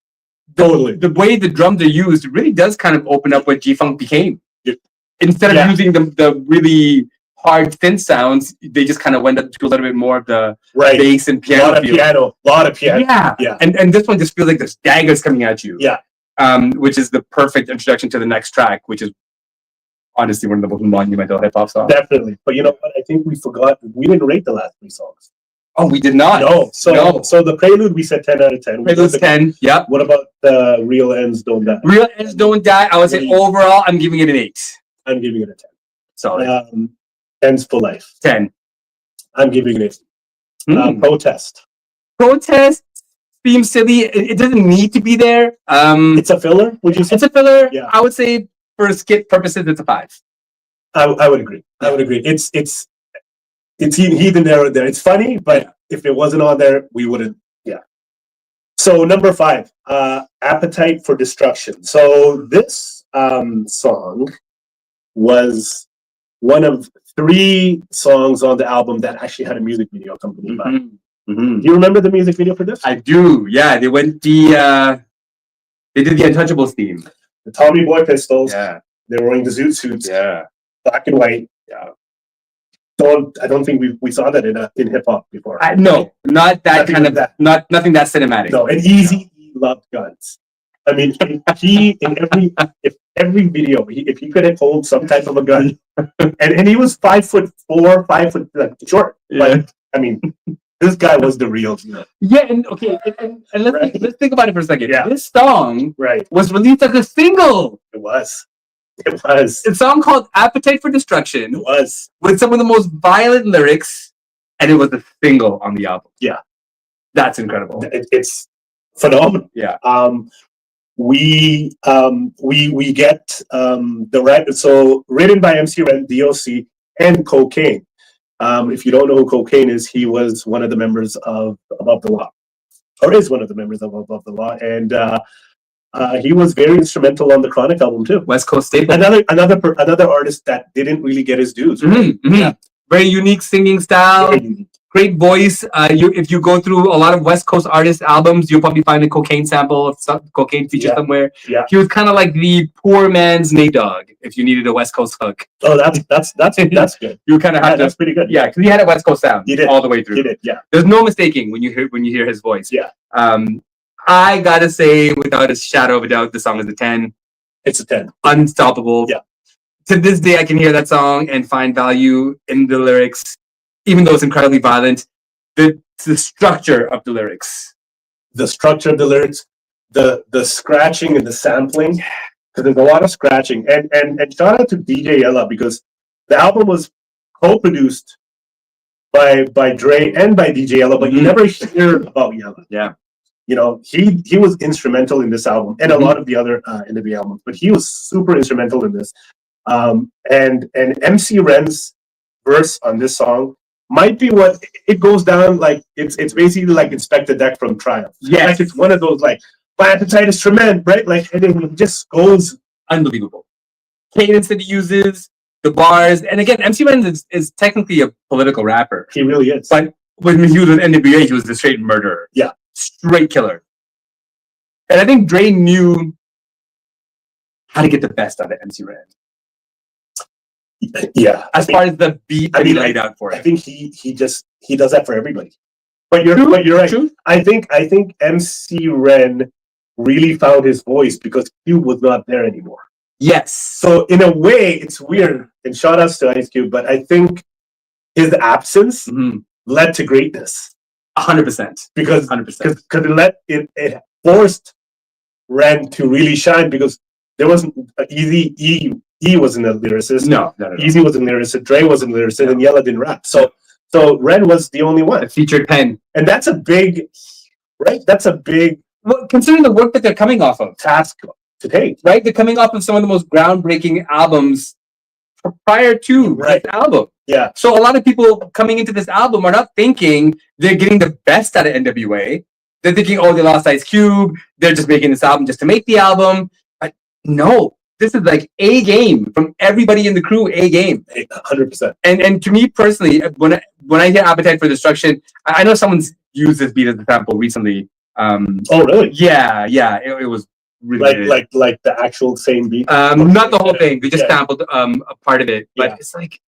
S2: Totally.
S1: The way the drums are used really does kind of open up what G-Funk became. Yeah. Instead of using the really hard synth sounds, they just kind of went up to a little bit more of the bass and piano.
S2: A lot of piano.
S1: Yeah. And this one just feels like there's daggers coming at you.
S2: Yeah.
S1: Which is the perfect introduction to the next track, which is honestly one of the most monumental hip hop songs.
S2: Definitely. But you know what? I think we forgot. We didn't rate the last 3 songs.
S1: Oh, we did not.
S2: No. So the Prelude, we said 10 out of 10.
S1: Prelude's 10. Yep.
S2: What about the Real Ends Don't Die?
S1: Real Ends Don't Die. I would say overall, I'm giving it an 8.
S2: I'm giving it a 10.
S1: Solid.
S2: Ends for Life.
S1: 10.
S2: I'm giving it an 8. Protest.
S1: Protest seems silly. It doesn't need to be there.
S2: It's a filler, would you say?
S1: It's a filler.
S2: Yeah.
S1: I would say for skit purposes, it's a 5.
S2: I would agree. I would agree. It's even there. It's funny, but if it wasn't on there, we wouldn't. Yeah. So number 5, Appetite for Destruction. So this song was one of 3 songs on the album that actually had a music video accompanied by. Do you remember the music video for this?
S1: I do. Yeah, they went they did the Untouchables theme.
S2: The Tommy Boy Pistols.
S1: Yeah.
S2: They were wearing the zoot suits.
S1: Yeah.
S2: Black and white.
S1: Yeah.
S2: I don't think we saw that in hip hop before.
S1: No, not that
S2: Nothing
S1: kind
S2: like
S1: of
S2: that.
S1: nothing that cinematic.
S2: No, and Eazy loved guns. I mean, if every video, if he could hold some type of a gun, and he was 5'4", 5 foot short.
S1: Yeah.
S2: But I mean, this guy was the real deal.
S1: Yeah, and okay, and let's think about it for a second.
S2: Yeah.
S1: This song was released as a single.
S2: It was. It's
S1: a song called Appetite for Destruction.
S2: It was.
S1: With some of the most violent lyrics, and it was a single on the album.
S2: Yeah.
S1: That's incredible.
S2: It's phenomenal.
S1: Yeah.
S2: We get the right. So written by MC Ren, D.O.C, and Kokane. If you don't know who Kokane is, he was one of the members of Above the Law, or is one of the members of Above the Law, and he was very instrumental on the Chronic album too.
S1: West Coast staple.
S2: Another artist that didn't really get his dues. Right?
S1: Yeah. Very unique singing style.
S2: Very unique.
S1: Great voice. If you go through a lot of West Coast artist albums, you'll probably find a Kokane sample of Kokane feature somewhere.
S2: Yeah.
S1: He was kind of like the poor man's Nate Dogg. If you needed a West Coast hook.
S2: Oh, that's good.
S1: You kind of have to.
S2: That's pretty good.
S1: Yeah, because he had a West Coast sound.
S2: He did
S1: all the way through.
S2: He did. Yeah.
S1: There's no mistaking when you hear his voice.
S2: Yeah.
S1: I gotta say, without a shadow of a doubt, the song is a 10.
S2: It's a 10.
S1: Unstoppable.
S2: Yeah.
S1: To this day, I can hear that song and find value in the lyrics, even though it's incredibly violent. The structure of the lyrics.
S2: The structure of the lyrics, the scratching and the sampling, because there's a lot of scratching. And shout out to DJ Yella, because the album was co-produced by Dre and by DJ Yella, but you never hear about Yella.
S1: Yeah.
S2: You know, he was instrumental in this album and a lot of the other NWA albums, but he was super instrumental in this. And MC Ren's verse on this song might be what it goes down like. It's basically like Inspector Deck from Triumph.
S1: Yeah,
S2: like it's one of those like my appetite is tremendous, right? Like, and it just goes
S1: unbelievable. Cadence that he uses, the bars, and again, MC Ren is technically a political rapper.
S2: He really is.
S1: But when he was with NWA, he was the straight murderer.
S2: Yeah,
S1: straight killer. And I think Dre knew how to get the best out of MC Ren.
S2: Yeah,
S1: as far as the beat that he laid out for it.
S2: I think he does that for everybody. But you're right. True. I think MC Ren really found his voice because Cube was not there anymore.
S1: Yes.
S2: So in a way, it's weird. And shout outs to Ice Cube, but I think his absence led to greatness.
S1: 100%.
S2: Because it forced Ren to really shine, because there wasn't Eazy. E wasn't a lyricist.
S1: No.
S2: Eazy wasn't a lyricist. Dre wasn't a lyricist, and Yella didn't rap. So Ren was the only one.
S1: A featured pen. And
S2: that's a big, right? That's a big,
S1: well, considering the work that they're coming off of.
S2: Task to take.
S1: Right? They're coming off of some of the most groundbreaking albums prior to this album.
S2: Yeah.
S1: So a lot of people coming into this album are not thinking they're getting the best out of NWA. They're thinking, oh, they lost Ice Cube. They're just making this album just to make the album. But no. This is like a game from everybody in the crew, a game.
S2: 100%.
S1: And to me personally, when I hear Appetite for Destruction, I know someone's used this beat as a sample recently.
S2: Oh, really?
S1: Yeah. It was really
S2: like the actual same beat.
S1: Not the whole thing. They just sampled a part of it. But it's like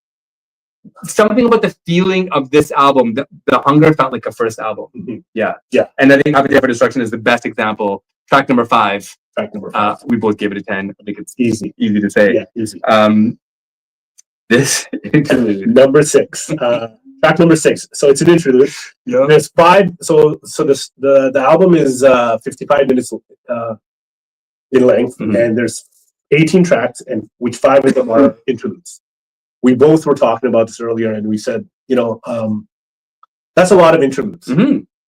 S1: something about the feeling of this album. The hunger felt like a first album. Yeah. And I think Appetite for Destruction is the best example. Track number 5. We both gave it a 10. I think it's easy to say.
S2: Yeah, easy.
S1: This
S2: number 6. Track number 6. So it's an interlude.
S1: Yeah.
S2: There's 5. So this the album is 55 minutes in length, and there's 18 tracks, and which 5 of them are interludes. We both were talking about this earlier, and we said, that's a lot of interludes,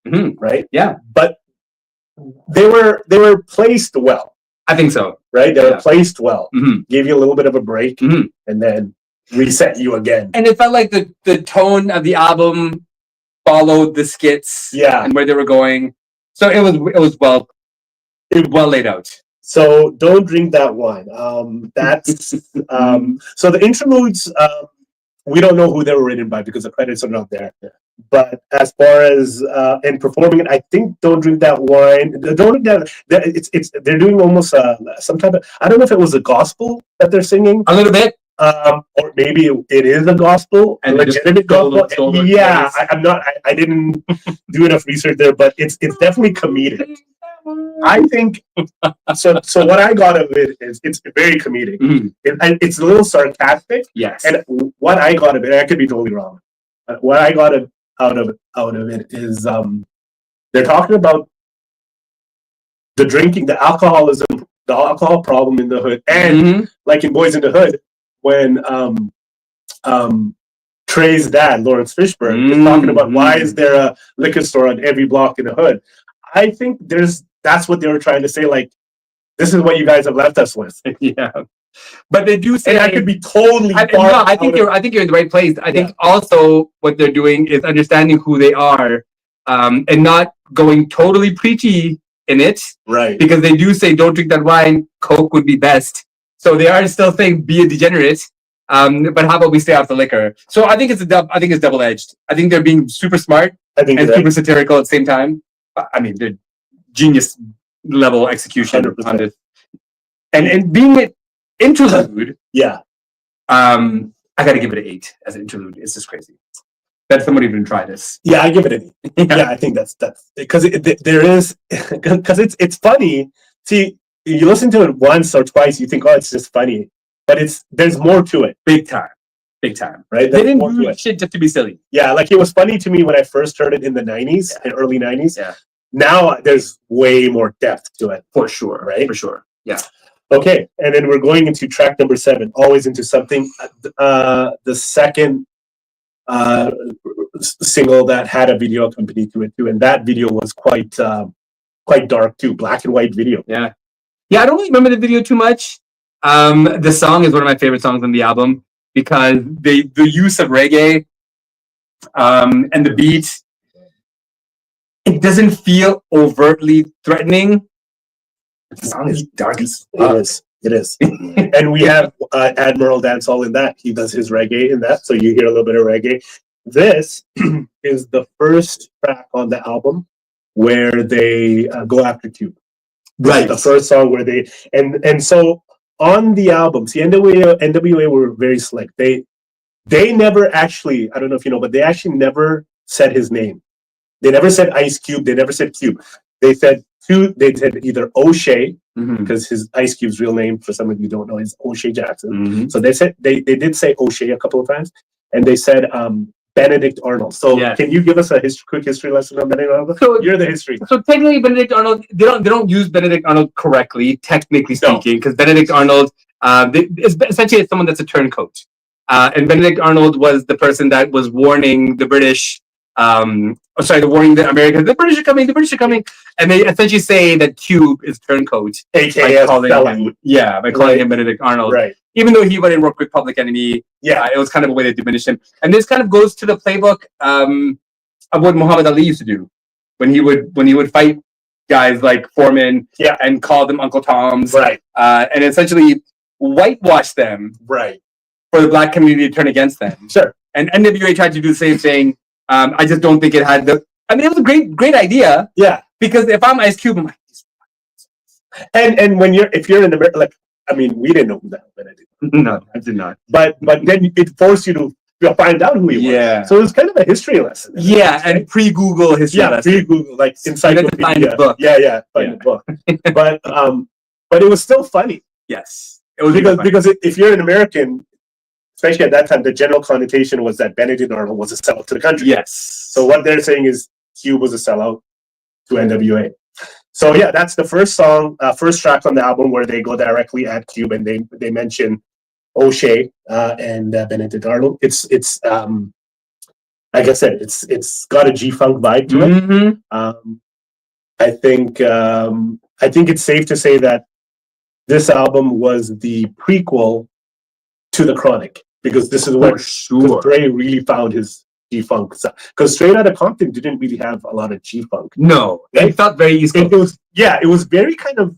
S2: right?
S1: Yeah,
S2: but they were placed well.
S1: I think so.
S2: Right? They were placed well. Gave you a little bit of a break, and then reset you again.
S1: And it felt like the tone of the album followed the skits, and where they were going. So it was well laid out.
S2: So don't drink that wine. That's so the interludes. We don't know who they were written by because the credits are not there. But as far as and performing it, I think "Don't Drink That Wine." Don't drink that. They're doing almost some type of. I don't know if it was a gospel that they're singing.
S1: A little bit.
S2: Or maybe it is a gospel, a legitimate gospel. Yeah, I'm not. I didn't do enough research there, but it's definitely comedic. I think so. So what I got of it is it's very comedic. And it's a little sarcastic.
S1: Yes.
S2: And what I got of it, I could be totally wrong. What I got out of it is they're talking about the drinking, the alcoholism, the alcohol problem in the hood, and like in Boys in the Hood, when Trey's dad, Lawrence Fishburne, is talking about why is there a liquor store on every block in the hood. I think that's what they were trying to say. Like, this is what you guys have left us with.
S1: Yeah, but they do say,
S2: and I could be totally.
S1: I think you're in the right place. I think also what they're doing is understanding who they are, and not going totally preachy in it.
S2: Right.
S1: Because they do say, "Don't drink that wine. Coke would be best." So they are still saying, "Be a degenerate." But how about we stay off the liquor? So I think it's double edged. I think they're being super smart and super satirical at the same time. I mean, they're genius level execution 100%. On this, and being an interlude.
S2: Yeah.
S1: I got to give it an 8 as an interlude. It's just crazy that somebody even try this.
S2: Yeah, I give it an 8. Yeah, I think that's because there is because it's funny. See, you listen to it once or twice, you think, oh, it's just funny, but there's more to it.
S1: Big time, right? They didn't do shit just to be silly.
S2: Yeah, like it was funny to me when I first heard it in the 90s, in early 90s.
S1: Yeah. Now
S2: there's way more depth to it.
S1: For sure,
S2: right?
S1: For sure. Yeah.
S2: Okay, and then we're going into track number 7, Always Into Something. The second single that had a video accompanied to it too, and that video was quite dark too, black and white video.
S1: Yeah, I don't really remember the video too much. The song is one of my favorite songs on the album because the use of reggae and the beat, it doesn't feel overtly threatening. The song is dark as fuck.
S2: It is. And we have Admiral Dancehall in that. He does his reggae in that, so you hear a little bit of reggae. This is the first track on the album where they go after Cube.
S1: Right.
S2: The first song where they and so on the album, see, NWA were very slick. They never actually, I don't know if you know, but they actually never said his name. They never said Ice Cube. They never said Cube. They said either O'Shea, because his Ice Cube's real name, for some of you who don't know, is O'Shea Jackson. So they said they did say O'Shea a couple of times, and they said Benedict Arnold. So can you give us a quick history lesson on Benedict Arnold? So you're the history.
S1: So technically, Benedict Arnold, they don't use Benedict Arnold correctly, technically speaking, because Benedict Arnold is essentially someone that's a turncoat, and Benedict Arnold was the person that was warning the British. Warning the Americans, the British are coming, and they essentially say that Cube is turncoat,
S2: aka
S1: by calling him Benedict Arnold,
S2: right? Even
S1: though he went and worked with Public Enemy, it was kind of a way to diminish him, and this kind of goes to the playbook of what Muhammad Ali used to do when he would fight guys like Foreman, and call them Uncle Toms, right? And essentially whitewash them,
S2: right,
S1: for the black community to turn against them.
S2: Sure.
S1: And NWA tried to do the same thing. I just don't think it had it was a great idea.
S2: Yeah.
S1: Because if I'm Ice Cube, I'm like,
S2: and if you're in America, like, I mean, we didn't know who that was.
S1: No, I did not.
S2: But then it forced you to find out who he was.
S1: Yeah.
S2: So it was kind of a history lesson.
S1: Yeah, and pre-Google history lesson.
S2: Pre-Google, like encyclopedia.
S1: Find the book.
S2: Find the book. But it was still funny.
S1: Yes. It was
S2: because if you're an American, especially at that time, the general connotation was that Benedict Arnold was a sellout to the country.
S1: Yes.
S2: So what they're saying is Cube was a sellout to NWA. So yeah, that's the first song, first track on the album where they go directly at Cube and they mention O'Shea and Benedict Arnold. It's like I said, it's got a G-Funk vibe to it.
S1: Mm-hmm.
S2: I think it's safe to say that this album was the prequel to the Chronic, because this is where Dre really found his G-Funk. Because Straight Outta Compton didn't really have a lot of G-Funk.
S1: No, it felt very East Coast.
S2: It was very kind of.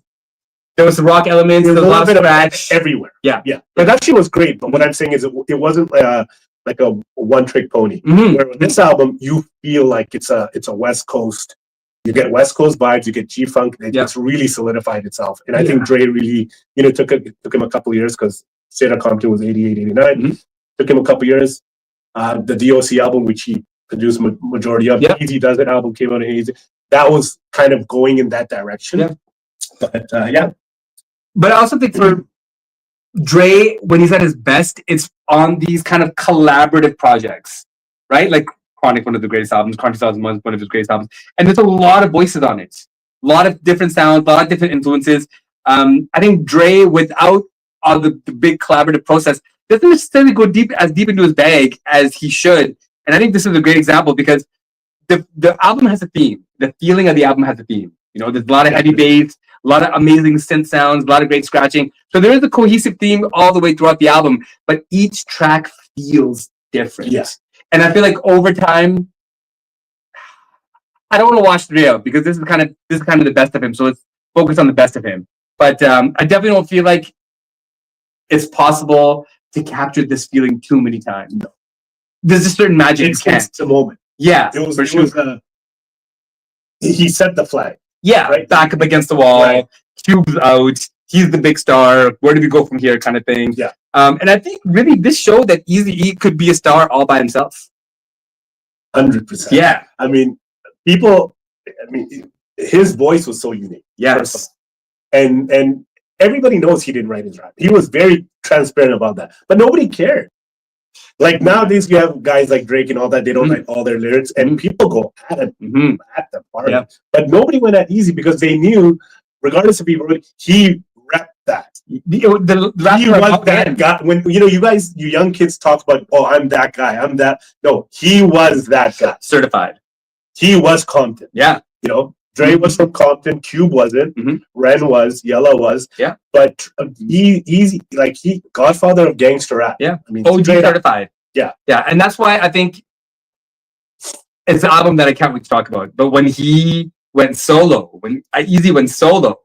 S1: There was the rock elements, there was a lot of scratch
S2: everywhere.
S1: Yeah.
S2: But that shit was great. But what I'm saying is, it wasn't like a one-trick pony.
S1: Mm-hmm.
S2: Where with this album, you feel like it's a West Coast. You get West Coast vibes. You get G-Funk. It's really solidified itself. And I think Dre really, it took him a couple of years, because Straight Outta Compton was 88, 89. Mm-hmm. Took him a couple of years. The D.O.C. album, which he produced majority of, Eazy Does It album came out in 88. That was kind of going in that direction.
S1: Yeah.
S2: But
S1: But I also think for Dre, when he's at his best, it's on these kind of collaborative projects, right? Like Chronic, one of the greatest albums, Chronic 2001, one of his greatest albums. And there's a lot of voices on it. A lot of different sounds, a lot of different influences. I think Dre, without all the big collaborative process, doesn't necessarily go as deep into his bag as he should. And I think this is a great example, because the album has a theme. The feeling of the album has a theme. There's a lot of heavy bass, a lot of amazing synth sounds, a lot of great scratching. So there is a cohesive theme all the way throughout the album, but each track feels different.
S2: Yes.
S1: And I feel like over time, I don't want to wash Dre out, because this is kind of the best of him. So let's focus on the best of him. But I definitely don't feel like it's possible to capture this feeling too many times. No. There's a certain magic.
S2: It's a moment.
S1: Yeah,
S2: for sure. He set the flag.
S1: Yeah, right? Back up against the wall. Right. Cube's out. He's the big star. Where do we go from here? Kind of thing.
S2: Yeah.
S1: And I think really this showed that Eazy-E could be a star all by himself.
S2: 100%.
S1: Yeah.
S2: I mean, his voice was so unique.
S1: Yes.
S2: And everybody knows he didn't write his rap. He was very transparent about that. But nobody cared. Like nowadays, you have guys like Drake and all that. They don't write all their lyrics, and people go at the party. Yeah. But nobody went at Eazy, because they knew, regardless of people, he repped that. He was that guy. When you young kids talk about, oh, I'm that guy, I'm that. No, he was that guy.
S1: Certified.
S2: He was Compton.
S1: Yeah.
S2: Dre was from Compton, Cube wasn't, Ren was, Yella was.
S1: Yeah.
S2: But Eazy, he godfather of gangster rap.
S1: Yeah. OG certified. Yeah. Yeah. And that's why I think it's an album that I can't wait to talk about. But when he went solo, when Eazy went solo,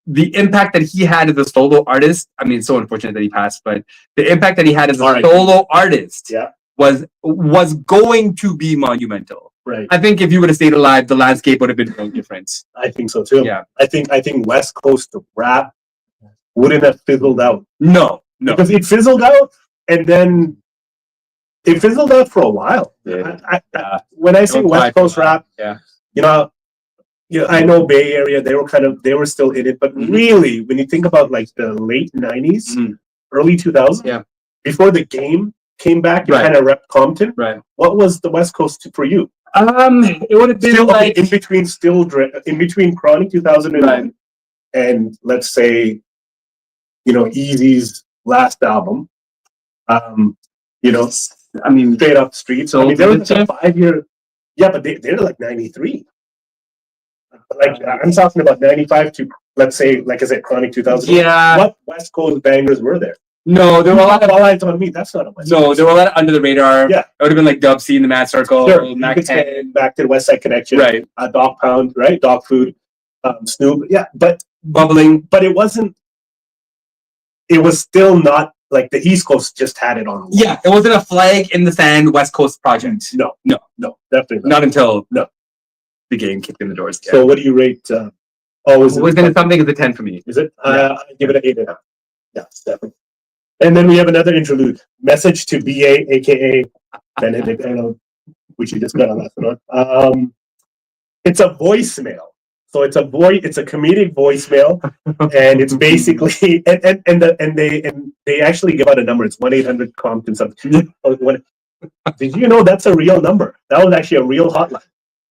S1: the impact that he had as a solo artist, it's so unfortunate that he passed, but the impact that he had as a solo artist was going to be monumental.
S2: Right.
S1: I think if you would have stayed alive, the landscape would have been very different.
S2: I think so too.
S1: Yeah.
S2: I think West Coast rap wouldn't have fizzled out.
S1: No.
S2: Because it fizzled out, and then it fizzled out for a while.
S1: Yeah.
S2: When I say West Coast rap, I know Bay Area, they were still in it, but really, when you think about like the late 90s, early 2000s, before the Game came back, you kind of repped Compton.
S1: Right.
S2: What was the West Coast for you?
S1: It would have been
S2: still, in between Chronic 2009 and let's say, Eazy's last album. Straight Up Street. So there was a 5-year. Yeah, but they're like 93. Like I'm talking about 95 to, let's say, like I said, Chronic 2000.
S1: Yeah.
S2: What West Coast bangers were there?
S1: No, there were a lot of.
S2: All eyes on me. That's not a West Coast.
S1: No, there were a lot of under the radar.
S2: Yeah.
S1: It would have been like D.O.C in the Mad Circle,
S2: sure.
S1: Mac 10.
S2: Back to the West Side Connection.
S1: Right.
S2: Dog Pound, right? Dog Food, Snoop. Yeah, but
S1: Bubbling.
S2: But it wasn't. It was still not like the East Coast just had it on.
S1: Yeah, it wasn't a flag in the sand West Coast project.
S2: No, definitely
S1: not until the Game kicked in the doors.
S2: So what do you rate?
S1: Within Something is a 10 for me.
S2: Is it? I give it an 8.5. Yeah, definitely. And then we have another interlude. Message to BA, aka Benedict Arnold, which you just got on last one. It's a voicemail So it's a comedic voicemail, and it's basically and they actually give out a number. It's 1-800 Compton something. Did you know that's a real number? That was actually a real hotline.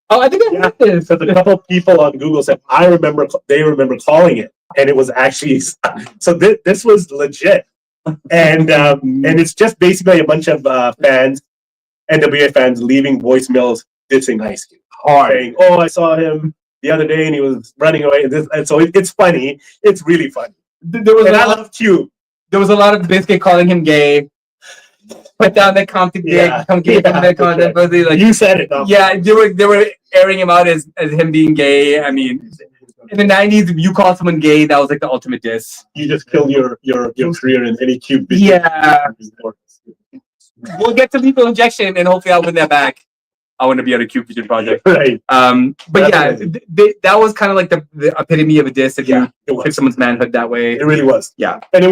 S1: Oh, I think I heard this.
S2: So a couple people on Google said they remember calling it, and it was actually so. This was legit, and it's just basically a bunch of fans, NWA fans, leaving voicemails dissing Ice Cube, saying, "Oh, I saw him the other day, and he was running away." And so it's funny. It's really funny. I love Cube.
S1: There was a lot of basically calling him gay. Put down that Compton dick. Come get that content. Like,
S2: you said it.
S1: Yeah, they were airing him out as him being gay. I mean, in the 90s, if you call someone gay, that was like the ultimate diss.
S2: You just killed your career in any Cube.
S1: Yeah. We'll get to lethal injection, and hopefully I'll win that back. I want to be on a Cube Fusion project.
S2: Right.
S1: But that was kind of like the epitome of a diss. If you pick someone's manhood that way,
S2: it really was.
S1: Yeah,
S2: and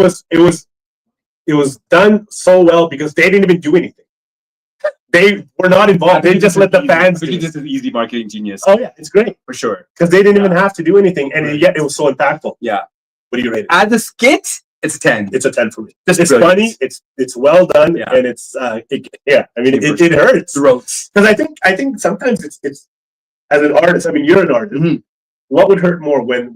S2: it was done so well because they didn't even do anything. They were not involved. They just let the fans.
S1: Which is just an easy marketing genius.
S2: Oh yeah, it's great
S1: for sure
S2: because they didn't even have to do anything, and yet it was so impactful.
S1: Yeah.
S2: What do you rate it?
S1: As a skit, it's a 10.
S2: It's a 10 for me.
S1: Just
S2: it's
S1: brilliant.
S2: Funny. It's well done, and it's I mean, it hurts.
S1: Throats.
S2: Because I think sometimes it's as an artist. I mean, you're an artist.
S1: Mm-hmm.
S2: What would hurt more when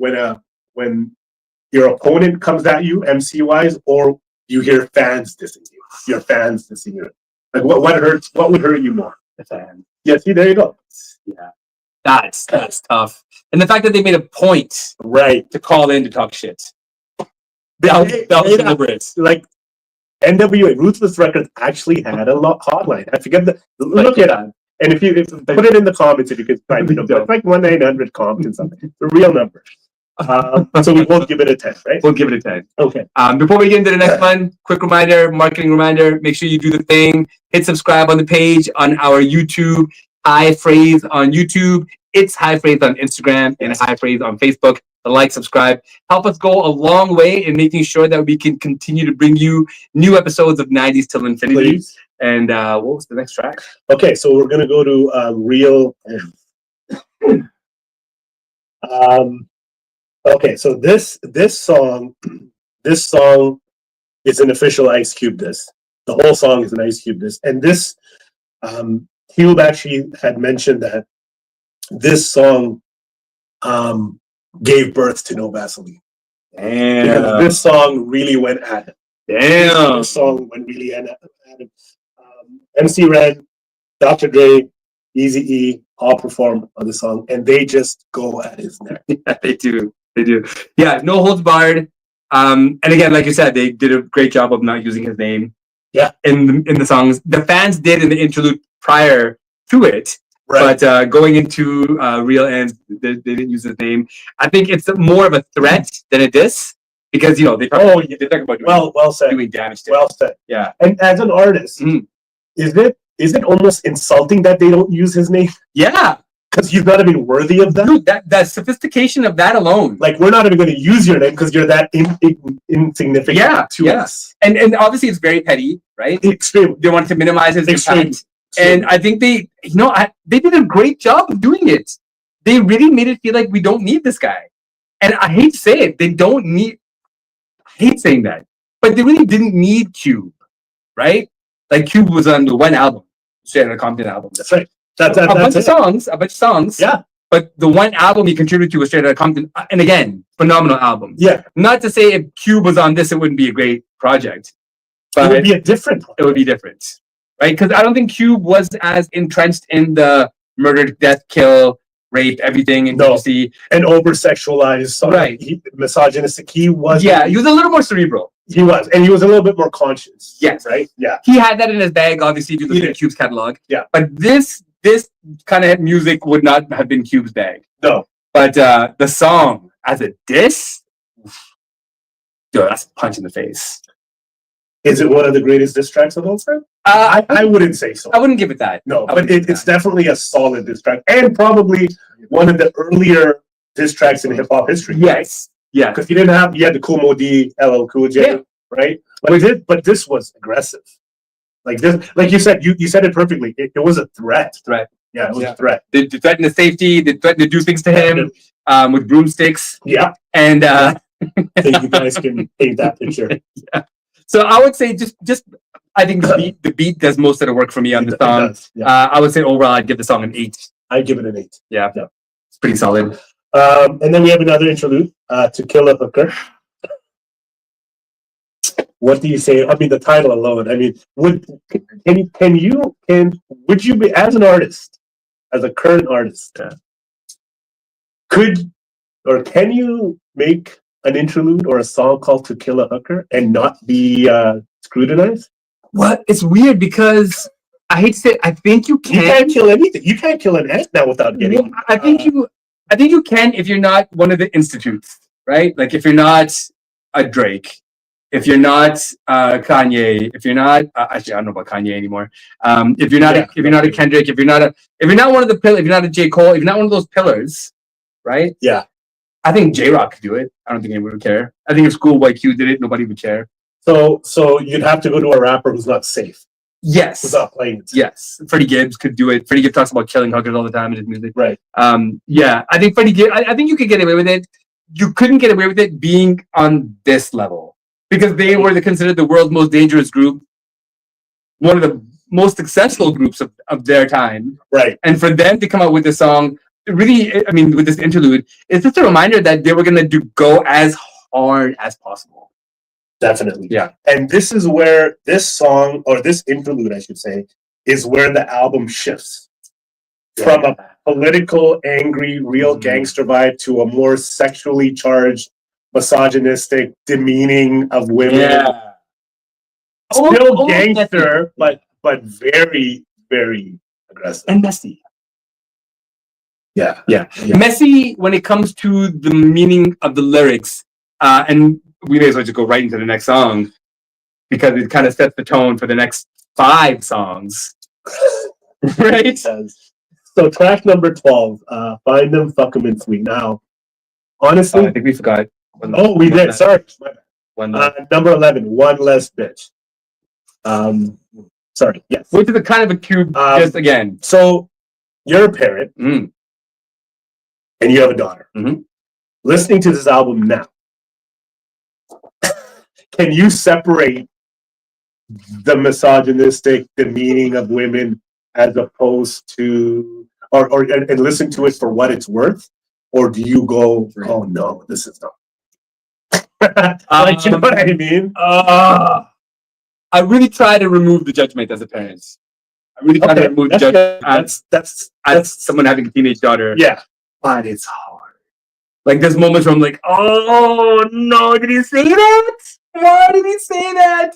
S2: your opponent comes at you MC wise, or you hear fans dissing you? Your fans dissing you. Like what hurts? What would hurt you more?
S1: The fans.
S2: Yeah. See, there you go.
S1: Yeah. That's tough. And the fact that they made a point,
S2: right,
S1: to call in to talk shit. That was deliberate.
S2: Like NWA Ruthless Records actually had a hotline. I forget look at that. And if you put it in the comments, if you could find it, it's like 1-800 Compton something. The real number. So we won't give it a 10, right?
S1: We'll give it a 10.
S2: Okay.
S1: Before we get into the next one, quick reminder, marketing reminder, make sure you do the thing. Hit subscribe on the page on our YouTube, High Phrase on YouTube. It's High Phrase on Instagram and High Phrase on Facebook. Like, subscribe. Help us go a long way in making sure that we can continue to bring you new episodes of 90s Till Infinity. Please. And what was the next track?
S2: Okay, so we're going to go to Real End. Okay, so this song is an official Ice Cube diss. The whole song is an Ice Cube diss. And this, Cube actually had mentioned that this song gave birth to No Vaseline.
S1: Damn.
S2: Because this song really went at it.
S1: Damn.
S2: This song went really at it. MC Ren, Dr. Dre, Eazy all perform on the song, and they just go at his neck.
S1: Yeah, they do. Yeah, no holds barred. And again, like you said, they did a great job of not using his name.
S2: Yeah.
S1: In the songs, the fans did in the interlude prior to it. Right. But going into Real End, they didn't use his name. I think it's more of a threat than a diss because they talk about
S2: well said,
S1: doing damage to
S2: well said.
S1: Yeah.
S2: And as an artist, is it almost insulting that they don't use his name?
S1: Yeah.
S2: Because he's not even worthy of that.
S1: Dude, that sophistication of that alone.
S2: Like, we're not even going to use your name because you're that insignificant to us.
S1: And obviously it's very petty, right?
S2: Extreme.
S1: They wanted to minimize his impact. And I think they did a great job of doing it. They really made it feel like we don't need this guy. And I hate to say it, I hate saying that, but they really didn't need Cube, right? Like Cube was on the one album, Straight Outta Compton album.
S2: That's right. That's
S1: a bunch of songs. Yeah. But the one album he contributed to was Straight Outta Compton, and again, phenomenal album.
S2: Yeah.
S1: Not to say if Cube was on this, it wouldn't be a great project. But
S2: it would be a different project.
S1: It would be different. Right? Because I don't think Cube was as entrenched in the murder, death, kill, rape, everything, and D.O.C.
S2: and over-sexualized, right? Misogynistic. He was.
S1: Yeah, he was a little more cerebral.
S2: He was, and he was a little bit more conscious.
S1: Yes,
S2: right. Yeah,
S1: he had that in his bag. Obviously, if you look at Cube's catalog.
S2: Yeah,
S1: but this kind of music would not have been Cube's bag.
S2: No,
S1: but the song as a diss, yo, that's a punch in the face.
S2: Is it one of the greatest diss tracks of all time? I wouldn't say so.
S1: I wouldn't give it that.
S2: No, but it's definitely a solid diss track, and probably one of the earlier diss tracks in hip hop history.
S1: Yes, yeah,
S2: because you had the Cool Mo D, LL Cool J, right? But this was aggressive. Like this, like you said, you said it perfectly. It was a threat.
S1: Threat.
S2: Yeah, it was a threat.
S1: They threatened the safety. They threatened to do things to him. with broomsticks.
S2: Yeah.
S1: And
S2: so you guys can paint that picture.
S1: Yeah. So I would say just I think the beat does most of the work for me on the song.
S2: Does, yeah.
S1: I would say overall I'd give the song an 8.
S2: I'd give it an 8.
S1: Yeah.
S2: Yeah.
S1: It's pretty solid.
S2: And then we have another interlude, To Kill a Hooker. What do you say? I mean, the title alone. I mean, would you be, as an artist, as a current artist, can you make an interlude or a song called To Kill a Hooker and not be scrutinized?
S1: Well, it's weird because I hate to say it, I think you can.
S2: You can't kill anything. You can't kill an ant now without getting.
S1: Well, I think you can if you're not one of the institutes, right? Like if you're not a Drake, if you're not Kanye, if you're not actually I don't know about Kanye anymore. If you're not a Kendrick, if you're not one of the pillars, if you're not a J. Cole, if you're not one of those pillars, right?
S2: Yeah.
S1: I think J-Rock could do it. I don't think anyone would care. I think if Schoolboy Q did it, nobody would care.
S2: So you'd have to go to a rapper who's not safe.
S1: Yes.
S2: Who's not playing it.
S1: Yes. Freddie Gibbs could do it. Freddie Gibbs talks about killing hookers all the time in his music.
S2: Right.
S1: Yeah. I think Freddie Gibbs, I think you could get away with it. You couldn't get away with it being on this level because they were considered the world's most dangerous group, one of the most successful groups of their time.
S2: Right.
S1: And for them to come out with this song, really, I mean, with this interlude, it's just a reminder that they were going to go as hard as possible.
S2: Definitely.
S1: Yeah.
S2: And this is where this song, or this interlude, I should say, is where the album shifts from a political, angry, real gangster vibe to a more sexually charged, misogynistic, demeaning of women.
S1: Yeah.
S2: Still gangster, but very, very aggressive.
S1: And messy.
S2: Yeah.
S1: Messy when it comes to the meaning of the lyrics. And we may as well just go right into the next song because it kind of sets the tone for the next 5 songs. Right?
S2: So track number 12, Find Them, Fuck 'Em and Sweet. Now, honestly...
S1: I think we forgot.
S2: We did. Sorry. Number 11, One Less Bitch. Sorry. Yes.
S1: Which is a kind of a cube, just again.
S2: So, you're a parent,
S1: Mm.
S2: and you have a daughter.
S1: Mhm.
S2: Listening to this album now, can you separate the misogynistic demeaning of women as opposed to, and listen to it for what it's worth? Or do you go, oh no, this is not. Like, you know what I mean?
S1: I really try to remove the judgment as a parent. I really try to remove the judgment as someone having a teenage daughter.
S2: Yeah.
S1: But it's hard. Like there's moments where I'm like, oh no, did he say that? Why did he say that?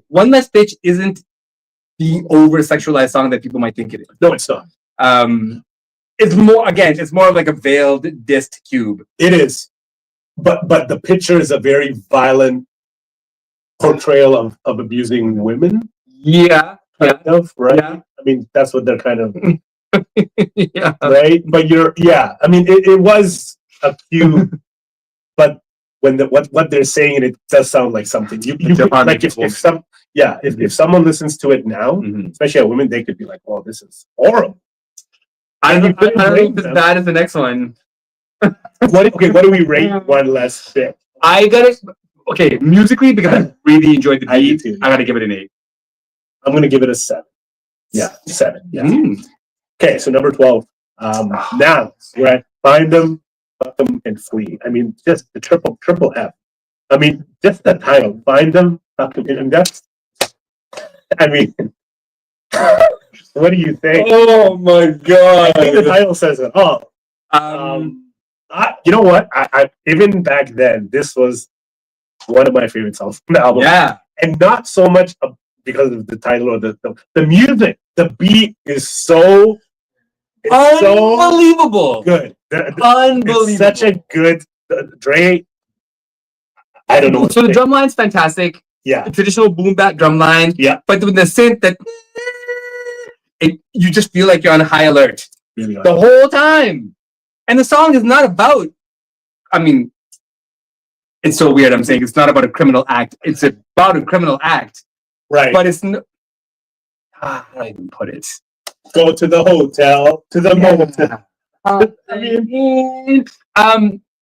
S1: One Less Bitch isn't the over sexualized song that people might think it is.
S2: No, it's not.
S1: It's more of like a veiled dissed cube.
S2: It is. But the picture is a very violent portrayal of abusing women.
S1: Yeah.
S2: Right?
S1: Yeah.
S2: I mean, that's what they're kind of
S1: yeah.
S2: Right? But I mean it was a cube, but when what they're saying, it does sound like something. You like if someone listens to it now, especially a woman, they could be like, "Well, this is horrible."
S1: I don't think it's as bad as the next one.
S2: What do we rate One Less Bitch?
S1: I got it. Musically, because I really enjoyed the beat, I gotta give it an 8.
S2: I'm gonna give it a 7. Yeah, 7. Yeah. Okay, so number 12. Now we're at Find Them, Fuck 'Em, and Flee. I mean, just the triple F. I mean, just the title, Find Them, Fuck 'Em, and that's. I mean, what do you think?
S1: Oh my god!
S2: I think the title says it all. You know what? I even back then, this was one of my favorite songs from the album.
S1: Yeah,
S2: and not so much because of the title or the music. The beat is so
S1: unbelievable.
S2: Good.
S1: Unbelievable.
S2: It's such a good Dre. I don't know.
S1: So the drum line's fantastic.
S2: Yeah.
S1: The traditional boom bap drum line.
S2: Yeah.
S1: But with the synth that you just feel like you're on high alert the whole time. And the song is not about, I mean, it's so weird. I'm saying it's not about a criminal act. It's about a criminal act.
S2: Right.
S1: But it's no, how do I even put it?
S2: Go to the hotel, to the motel.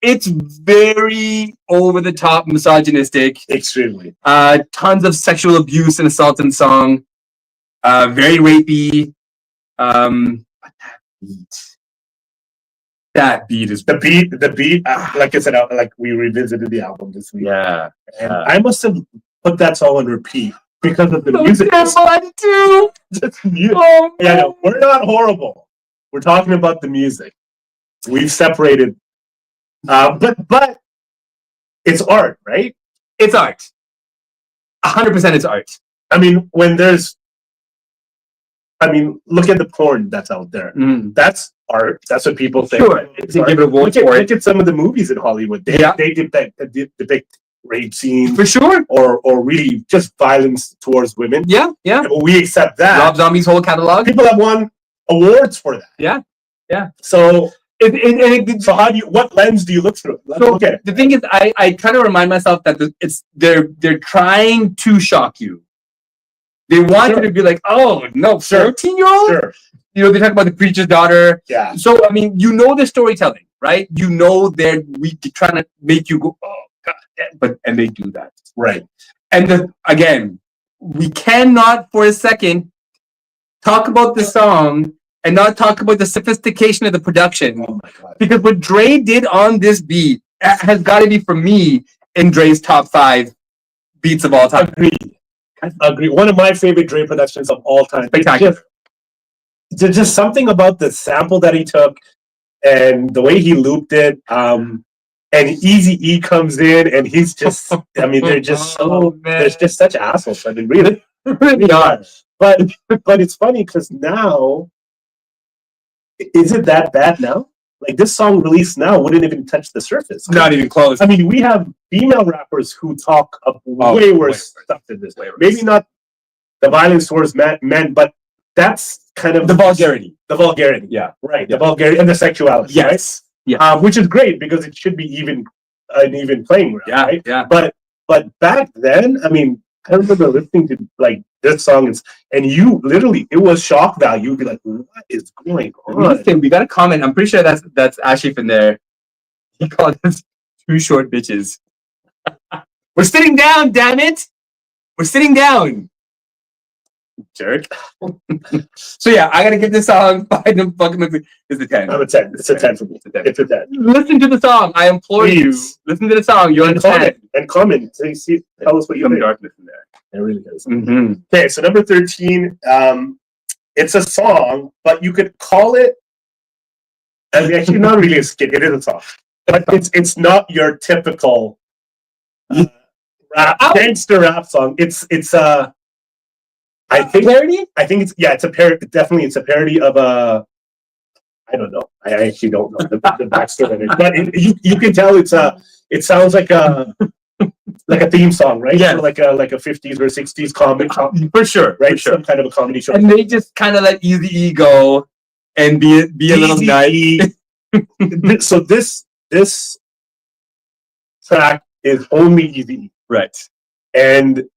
S1: It's very over the top, misogynistic.
S2: Extremely.
S1: Tons of sexual abuse and assault in the song. Very rapey. But that beat is
S2: the beat. Like I said, like we revisited the album this week.
S1: Yeah.
S2: And I must have put that song on repeat because of the music.
S1: I too.
S2: Oh, yeah, no, we're not horrible. We're talking about the music. We've separated. But it's art, right?
S1: It's art. 100% it's art.
S2: I mean, look at the porn that's out there. That's art. That's what people think.
S1: Sure.
S2: Look at some of the movies in Hollywood. They depict rape scenes
S1: for sure,
S2: or really just violence towards women.
S1: Yeah.
S2: And we accept that.
S1: Rob Zombie's whole catalog.
S2: People have won awards for that.
S1: Yeah.
S2: So. So what lens do you look through? Let's look at it.
S1: The thing is, I try to remind myself that they're trying to shock you. They want you to be like, oh no, 13-year-old.
S2: Sure.
S1: They talk about the preacher's daughter.
S2: Yeah.
S1: So I mean, the storytelling, right? They're trying to make you go, oh god, and they do that,
S2: right?
S1: And again, we cannot for a second talk about the song and not talk about the sophistication of the production.
S2: Oh my god!
S1: Because what Dre did on this beat has got to be, for me, in Dre's top 5 beats of all time.
S2: Agree. One of my favorite Dre productions of all time.
S1: Spectacular.
S2: Just something about the sample that he took and the way he looped it. And Eazy comes in and he's just. I mean, they're just there's just such assholes. I mean, really are. But it's funny because now. Is it that bad now? Like this song released now wouldn't even touch the surface.
S1: Not even close.
S2: I mean, we have female rappers who talk of way worse stuff than this. Maybe not the violence towards men, but that's kind of
S1: the vulgarity.
S2: The vulgarity,
S1: yeah,
S2: right. The vulgarity and the sexuality,
S1: yes,
S2: right? Yeah, which is great because it should be an even playing ground, right?
S1: Yeah.
S2: But back then, I mean, I remember listening to like this song and you literally it was shock value. You'd be like, what is going on?
S1: We got a comment. I'm pretty sure that's Ashley from there. He called us 2 short bitches. We're sitting down, damn it. We're sitting down. Jerk. So yeah, I gotta give this song 5 fucking. It's a 10.
S2: I'm a 10. It's a 10 for me. It's a 10.
S1: Listen to the song. I implore you. Listen to the song. You'll understand.
S2: And comment. Tell us what you think.
S1: Darkness in there.
S2: It really does. Okay, so number 13. It's a song, but you could call it. I mean, actually, not really a skit. It is a song, but it's not your typical gangster rap song. It's I think
S1: parody.
S2: I think it's a parody. Definitely, it's a parody of a. I don't know. I actually don't know the backstory of it, but you can tell it sounds like a theme song, right?
S1: Yeah,
S2: like a 50s or 60s comic
S1: for sure,
S2: right?
S1: For sure.
S2: Some kind of a comedy show,
S1: and they just kind of let Eazy go and be a little nice.
S2: So this track is only Eazy,
S1: right?
S2: And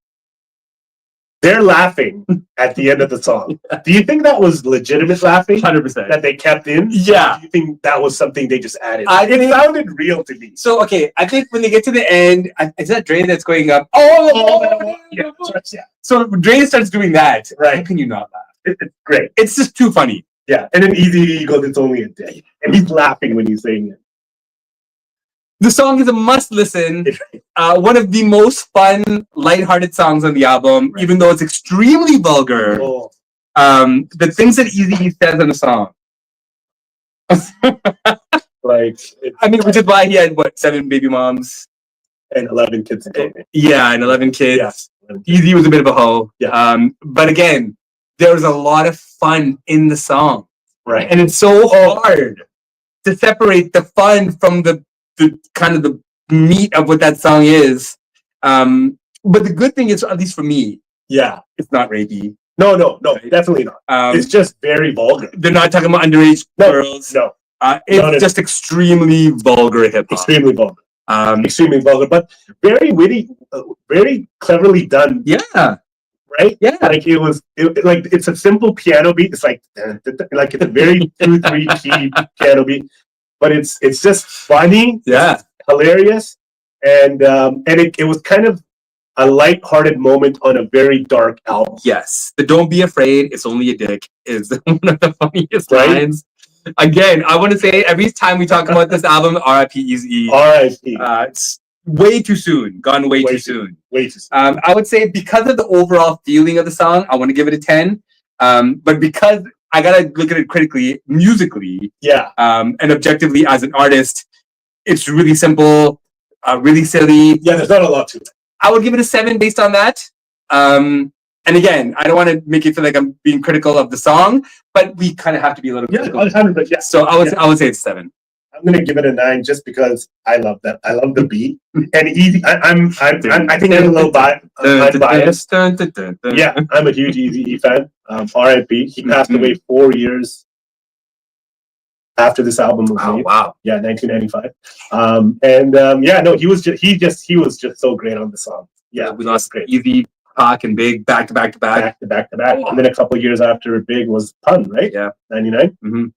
S2: they're laughing at the end of the song. Do you think that was legitimate laughing?
S1: 100%.
S2: That they kept in?
S1: Yeah.
S2: Or do you think that was something they just added?
S1: It
S2: sounded real to me.
S1: So, okay, I think when they get to the end, is that Dre that's going up?
S2: Yeah.
S1: So Dre starts doing that.
S2: Right.
S1: How can you not laugh?
S2: It's great.
S1: It's just too funny.
S2: Yeah. And then Eazy goes, it's only a day. And he's laughing when he's saying it.
S1: The song is a must listen. One of the most fun, lighthearted songs on the album, right. Even though it's extremely vulgar.
S2: Oh.
S1: The things that Eazy says in the song. Which is why he had 7 baby moms
S2: and 11 kids.
S1: Yeah, and 11 kids.
S2: Yeah.
S1: Eazy was a bit of a hoe.
S2: Yeah.
S1: But again, there was a lot of fun in the song.
S2: Right.
S1: And it's so hard to separate the fun from the kind of the meat of what that song is. But the good thing is, at least for me, it's not rapey.
S2: No, right? Definitely not. It's just very vulgar.
S1: They're not talking about underage girls.
S2: No.
S1: It's just extremely vulgar hip hop.
S2: Extremely vulgar. Extremely vulgar, but very witty, very cleverly done.
S1: Yeah.
S2: right?
S1: Yeah.
S2: Like like it's a simple piano beat. It's like it's a very 2-3 key piano beat, but it's just funny.
S1: Yeah.
S2: It's hilarious, and it was kind of a light-hearted moment on a very dark album.
S1: Yes. The "Don't Be Afraid, It's Only a Dick" is one of the funniest
S2: Right?
S1: lines. Again, I want to say every time we talk about this album, R.I.P. Eazy.
S2: R.I.P.
S1: It's way too soon. Gone way too soon.
S2: Way too soon.
S1: I would say because of the overall feeling of the song, I want to give it a 10. But because I gotta look at it critically, musically, and objectively as an artist, it's really simple, really silly.
S2: Yeah, there's not a lot to it.
S1: I would give it a 7 based on that. And again, I don't want to make it feel like I'm being critical of the song, but we kind of have to be a little critical.
S2: 100%. Yeah.
S1: So I would say it's 7.
S2: I'm gonna give it a 9 just because I love that. I love the beat and Eazy. I think I'm a little biased. Yeah, I'm a huge Eazy fan. R.I.P. He passed away 4 years after this album was made.
S1: Wow.
S2: Yeah, 1995. No, he was just so great on the song. Yeah,
S1: we lost Eazy, Pac, and Big back to back.
S2: And then a couple of years after Big was Pun, right?
S1: Yeah,
S2: 99.
S1: Mm-hmm.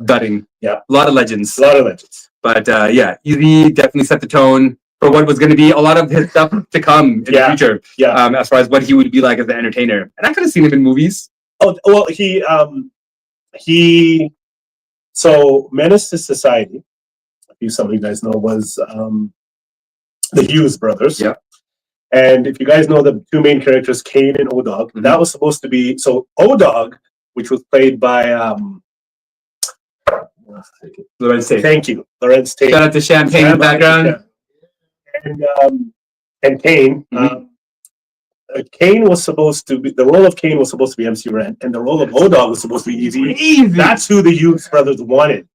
S1: Dudding.
S2: Yeah,
S1: a lot of legends.
S2: But
S1: Eazy definitely set the tone for what was going to be a lot of his stuff to come in the future.
S2: Yeah.
S1: As far as what he would be like as an entertainer, and I could have seen him in movies.
S2: Oh well, so Menace to Society, some of you guys know, was the Hughes brothers.
S1: Yeah.
S2: And if you guys know the two main characters, Kane and O-Dog, that was supposed to be O-Dog, which was played by
S1: Lorenz Tate.
S2: Thank you, Lorenz Tate.
S1: Shout out to Champagne in the background.
S2: And Kane. Kane was supposed to be, the role of Kane was supposed to be MC Ren, and the role of O-Dog was supposed to be Eazy. That's who the Hughes brothers wanted.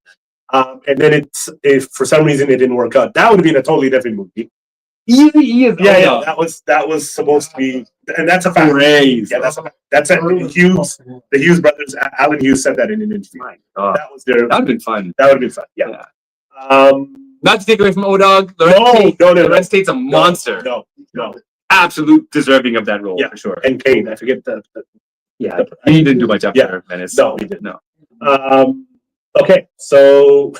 S2: And then if for some reason it didn't work out, that would have been a totally different movie.
S1: Eazy is
S2: that was supposed to be, and that's a fact.
S1: Crazy.
S2: Yeah, that's a Hughes. The Hughes brothers, Alan Hughes said that in an interview. That would have been fun. That would have been fun. Yeah.
S1: Not to take away from O-Dog.
S2: No.
S1: Lorenz Tate's a monster.
S2: No.
S1: Absolute deserving of that role, for sure.
S2: And Kane, I forget
S1: he didn't do much after Menace.
S2: No, he didn't. No. Okay, so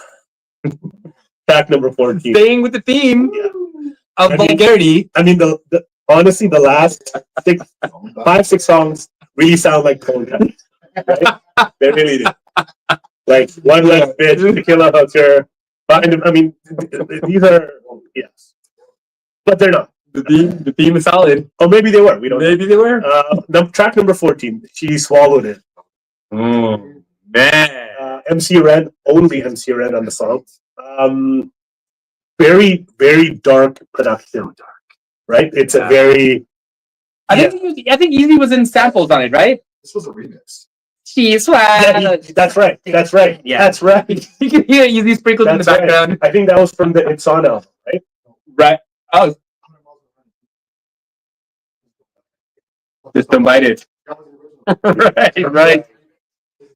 S2: fact number 14.
S1: Staying with the theme of vulgarity.
S2: I mean, honestly, the last 5-6 songs really sound like Kokane. Right? They really do. Like One Less Bitch, Tequila Hooker. I mean, these are but they're not.
S1: The theme is solid.
S2: Oh, maybe they were. We don't.
S1: Maybe they were.
S2: Track number 14. She Swallowed It.
S1: Oh man.
S2: MC Ren, only MC Ren on the song. Very, very dark production. Right? It's a very.
S1: I think Eazy was in samples on it, right?
S3: This was a remix.
S1: She Swallowed.
S2: That's right. Yeah, that's right.
S1: You can hear Eazy sprinkled in the background.
S2: Right. I think that was from the It's On album, right?
S1: Right. Oh. Just don't bite it. Right.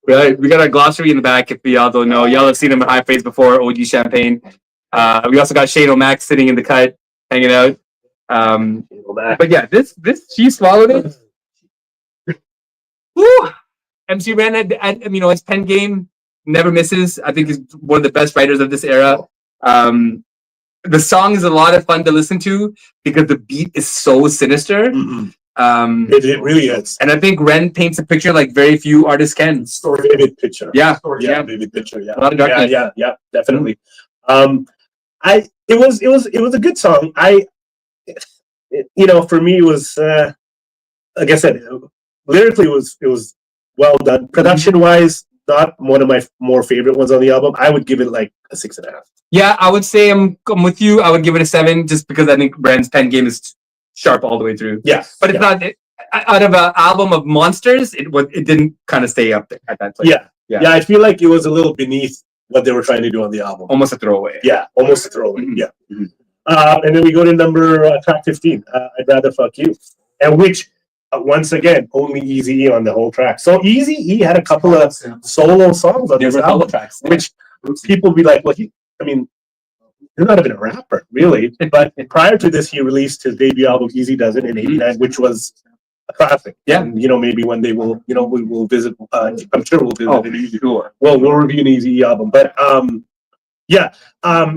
S1: We got our glossary in the back if y'all don't know. Y'all have seen him at High Praise before, OG Champagne. We also got Shane O'Mac sitting in the cut, hanging out. But yeah, this She Swallowed It. Woo! MC Ren at his pen game never misses. I think he's one of the best writers of this era. The song is a lot of fun to listen to because the beat is so sinister.
S2: Mm-hmm. It really is.
S1: And I think Ren paints a picture like very few artists can.
S2: Vivid picture.
S1: Yeah.
S2: Vivid picture. Yeah.
S1: A lot of darkness.
S2: Yeah, definitely. It was a good song. For me, it was like I said, lyrically it was well done. Production wise, not one of my more favorite ones on the album. I would give it like a 6.5.
S1: Yeah, I would say I'm with you. I would give it a 7 just because I think Ren's pen game is sharp all the way through.
S2: Yeah,
S1: but it's not out of an album of monsters. It didn't kind of stay up at that place.
S2: Yeah. I feel like it was a little beneath what they were trying to do on the album.
S1: Almost a throwaway.
S2: Yeah, almost a throwaway.
S1: Mm-hmm.
S2: Yeah. Mm-hmm. And then we go to track 15. I'd Rather Fuck You, and which once again only Eazy on the whole track. So Eazy had a couple of solo songs on this album,
S1: tracks,
S2: which people be like, well, he's not even a rapper, really. But prior to this, he released his debut album, Eazy Does It, in '89, which was a classic.
S1: Yeah.
S2: And, maybe one day we'll, we will visit. I'm sure we'll visit an Eazy.
S1: Sure.
S2: Well, we'll review an Eazy album, but yeah.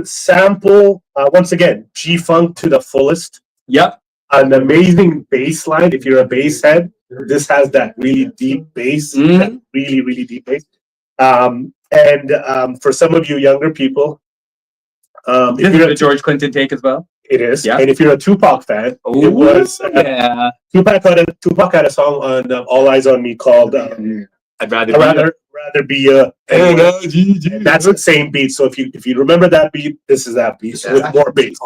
S2: Sample once again, G-Funk to the fullest.
S1: Yep.
S2: An amazing bass line. If you're a bass head, this has that really deep bass, that really, really deep bass. And for some of you younger people,
S1: This is a George Clinton take as well.
S2: It is.
S1: Yeah.
S2: And if you're a Tupac fan,
S1: Ooh,
S2: it was.
S1: Yeah.
S2: Tupac had a song on All Eyes on Me called
S1: I'd rather
S2: be a. That's the same beat. So if you remember that beat, this is that beat with more bass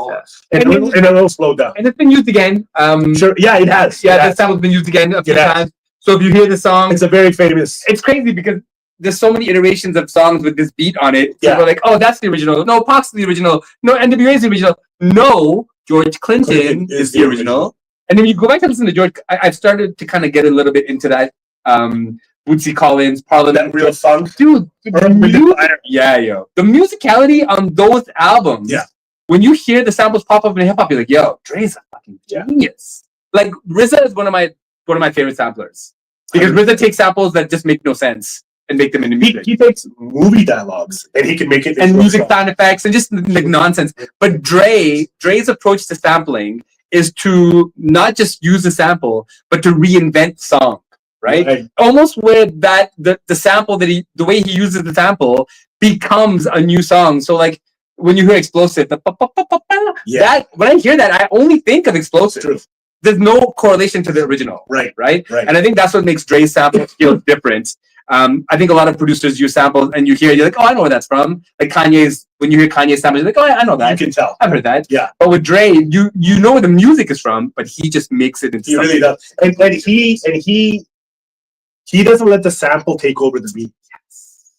S2: and a little slow down.
S1: And it's been used again.
S2: Sure. Yeah, it has.
S1: Yeah, this sample's been used again a few times. So if you hear the song,
S2: it's a very famous.
S1: It's crazy because there's so many iterations of songs with this beat on it.
S2: Yeah.
S1: So we're like, oh, that's the original. No, Pac's the original. No, NWA is the original. No, George Clinton is the original. And then you go back and listen to George. I've started to kind of get a little bit into that. Bootsy Collins, Parliament,
S2: that real funk,
S1: dude. Yeah, yo, the musicality on those albums.
S2: Yeah.
S1: When you hear the samples pop up in hip hop, you're like, yo, Dre's a fucking genius. Like RZA is one of my favorite samplers because RZA takes samples that just make no sense and make them into music.
S2: He takes movie dialogues and he can make it
S1: and music sound effects and just like nonsense. But Dre's approach to sampling is to not just use the sample, but to reinvent song. Right? Almost where that the sample that the way he uses the sample becomes a new song. So like when you hear Explosive, that when I hear that, I only think of Explosive.
S2: True.
S1: There's no correlation to the original. Right. And I think that's what makes Dre's sample feel different. I think a lot of producers use samples and you hear it, you're like, oh, I know where that's from. Like Kanye's, when you hear Kanye's samples, you're like, oh, I know that.
S2: You can tell.
S1: I've heard that.
S2: Yeah.
S1: But with Dre, you know where the music is from, but he just makes it into something.
S2: He really does. And he doesn't let the sample take over the beat.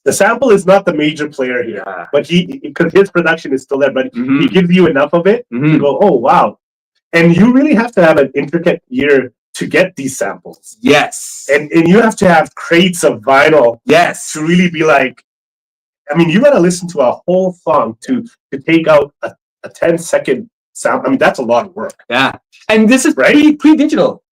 S2: The sample is not the major player here, but because his production is still there, but he gives you enough of it to go, oh, wow. And you really have to have an intricate ear to get these samples.
S1: Yes.
S2: And you have to have crates of vinyl.
S1: Yes.
S2: To really be like, I mean, you got to listen to a whole song to take out a 10-second sound. I mean, that's a lot of work.
S1: Yeah. And this is pre-digital.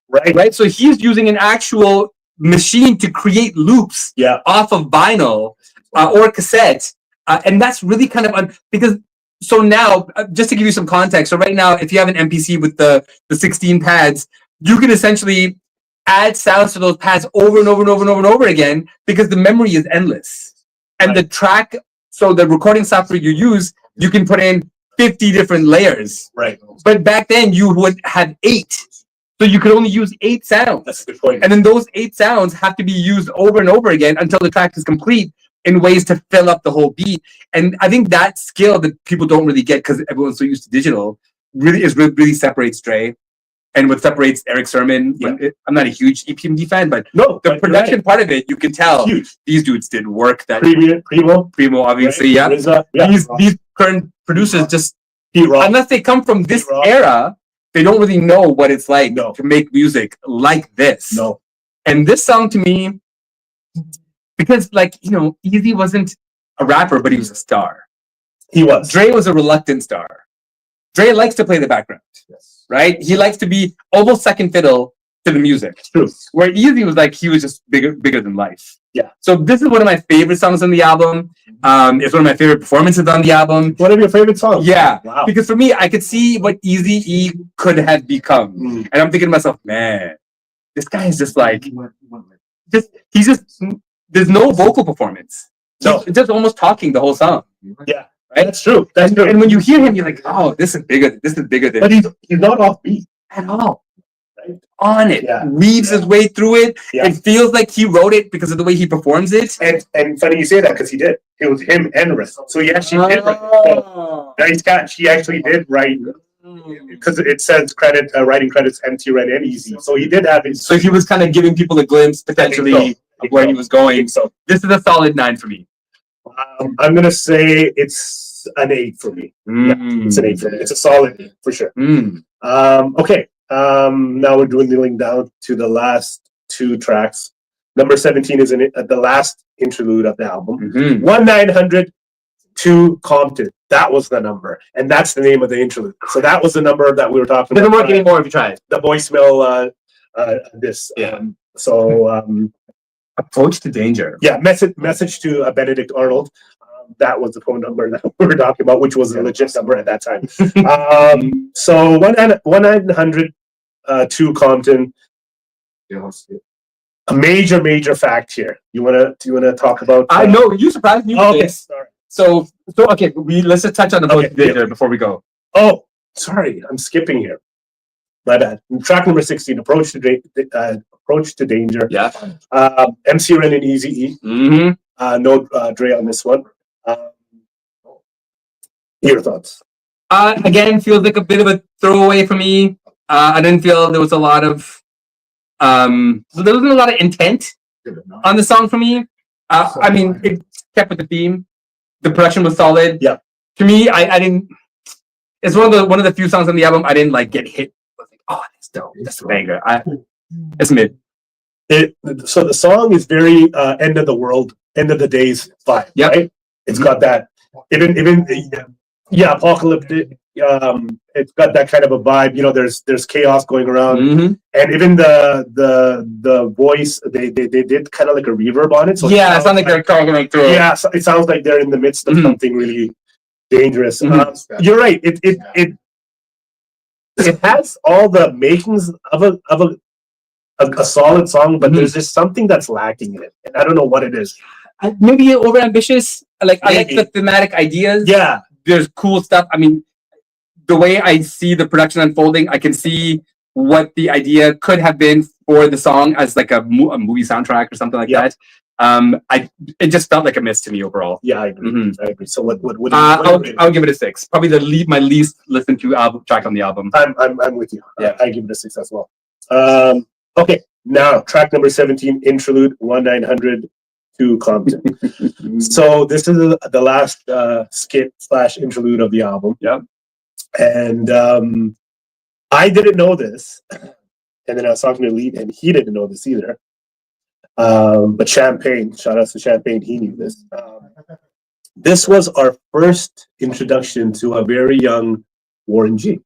S1: Right. So he's using an actual machine to create loops off of vinyl or cassette. And that's really kind of because so now, just to give you some context. So right now, if you have an MPC with the 16 pads, you can essentially add sounds to those pads over and over and over and over and over again because the memory is endless. And the track, so the recording software you use, you can put in 50 different layers.
S2: Right.
S1: But back then you would have 8. So you could only use 8 sounds.
S2: That's a good point.
S1: And then those 8 sounds have to be used over and over again until the track is complete in ways to fill up the whole beat. And I think that skill that people don't really get because everyone's so used to digital really separates Dre. And what separates Eric Sermon, I'm not a huge EPMD fan, but the production part of it, you can tell these dudes did work. That Primo, obviously, These current producers just, unless they come from this era, they don't really know what it's like to make music like this.
S2: No.
S1: And this song to me, because Eazy wasn't a rapper, but he was a star.
S2: He was.
S1: Dre was a reluctant star. Dre likes to play the background.
S2: Yes.
S1: Right? He likes to be almost second fiddle to the music.
S2: True.
S1: Where Eazy was like, he was just bigger than life.
S2: Yeah.
S1: So this is one of my favorite songs on the album. It's one of my favorite performances on the album.
S2: One of your favorite songs?
S1: Yeah.
S2: Wow.
S1: Because for me, I could see what Eazy-E could have become. And I'm thinking to myself, man, this guy is just like, there's no vocal performance.
S2: No.
S1: He's just almost talking the whole song.
S2: Yeah.
S1: Right?
S2: That's true. That's true.
S1: And when you hear him, you're like, oh, this is bigger. This is bigger than.
S2: But he's not off beat
S1: at all. Right? On it,
S2: yeah.
S1: weaves his way through it.
S2: Yeah.
S1: It feels like he wrote it because of the way he performs it.
S2: And funny you say that because he did. It was him and RZA. So he actually did write. So, nice catch. He actually did write because it says writing credits MT Red and Eazy. So he did have it.
S1: So he was kind of giving people a glimpse potentially of where he was going. So this is a solid 9 for me.
S2: I'm gonna say it's an 8 for me. Yeah, it's an 8 for me. It's a solid 8 for sure. Okay. Now we're dwindling down to the last 2 tracks. Number 17 is the last interlude of the album. 1-900 to Compton. That was the number, and that's the name of the interlude. So that was the number that we were talking about.
S1: Doesn't work anymore if you try it.
S2: The voicemail this.
S1: Yeah.
S2: Approach
S1: to Danger.
S2: Yeah, message to Benedict Arnold. That was the phone number that we were talking about, which was a legit number at that time. So 1-900 to Compton. A major fact here. Do you wanna talk about?
S1: I know you surprised me.
S2: Okay, sorry.
S1: So okay, let's just touch on the Danger before we go.
S2: Oh, sorry, I'm skipping here. My bad. Track number 16, Approach to Danger.
S1: Yeah.
S2: MC Ren and Eazy. No Dre on this one. Your thoughts?
S1: Again, feels like a bit of a throwaway for me. I didn't feel there was a lot of there wasn't a lot of intent on the song for me. I mean, it kept with the theme. The production was solid.
S2: Yeah.
S1: To me, I didn't. It's one of the few songs on the album I didn't like get hit. I was like, oh, that's dope. That's a banger. It's mid.
S2: So the song is very end of the world, end of the days vibe.
S1: Yep.
S2: Right? It's got that even apocalyptic. It's got that kind of a vibe. You know, there's chaos going around, and even the voice they did kind of like a reverb on it. So
S1: it sounds like they're going through.
S2: Yeah, so it sounds like they're in the midst of something really dangerous. You're right. It has all the makings of a solid song, but there's just something that's lacking in it, and I don't know what it is.
S1: Maybe over ambitious. I like the thematic ideas.
S2: Yeah,
S1: there's cool stuff. I mean, the way I see the production unfolding, I can see what the idea could have been for the song as like a movie soundtrack or something like that. It just felt like a miss to me overall.
S2: Yeah, I agree. I agree. So what
S1: I'll give it a 6. Probably my least listened to album track on the album.
S2: I'm with you.
S1: Yeah,
S2: I give it a 6 as well. Okay, now track number 17, Interlude 1-900 to Compton. So this is the last skit / interlude of the album.
S1: Yeah.
S2: And I didn't know this. And then I was talking to Lee, and he didn't know this either. But Champagne, shout out to Champagne, he knew this. This was our first introduction to a very young Warren G.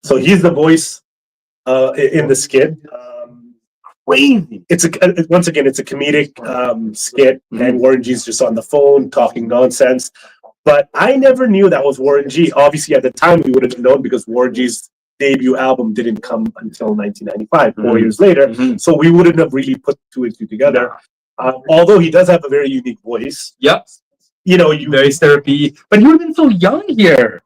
S2: So he's the voice in the skit. Crazy. Once again, it's a comedic skit, and Warren G's just on the phone talking nonsense. But I never knew that was Warren G. Obviously, at the time, we would have known because Warren G's debut album didn't come until 1995, 4 years later. So we wouldn't have really put 2 and 2 together. Although he does have a very unique voice.
S1: Yep.
S2: You know,
S1: very therapy. But he would have been so young here.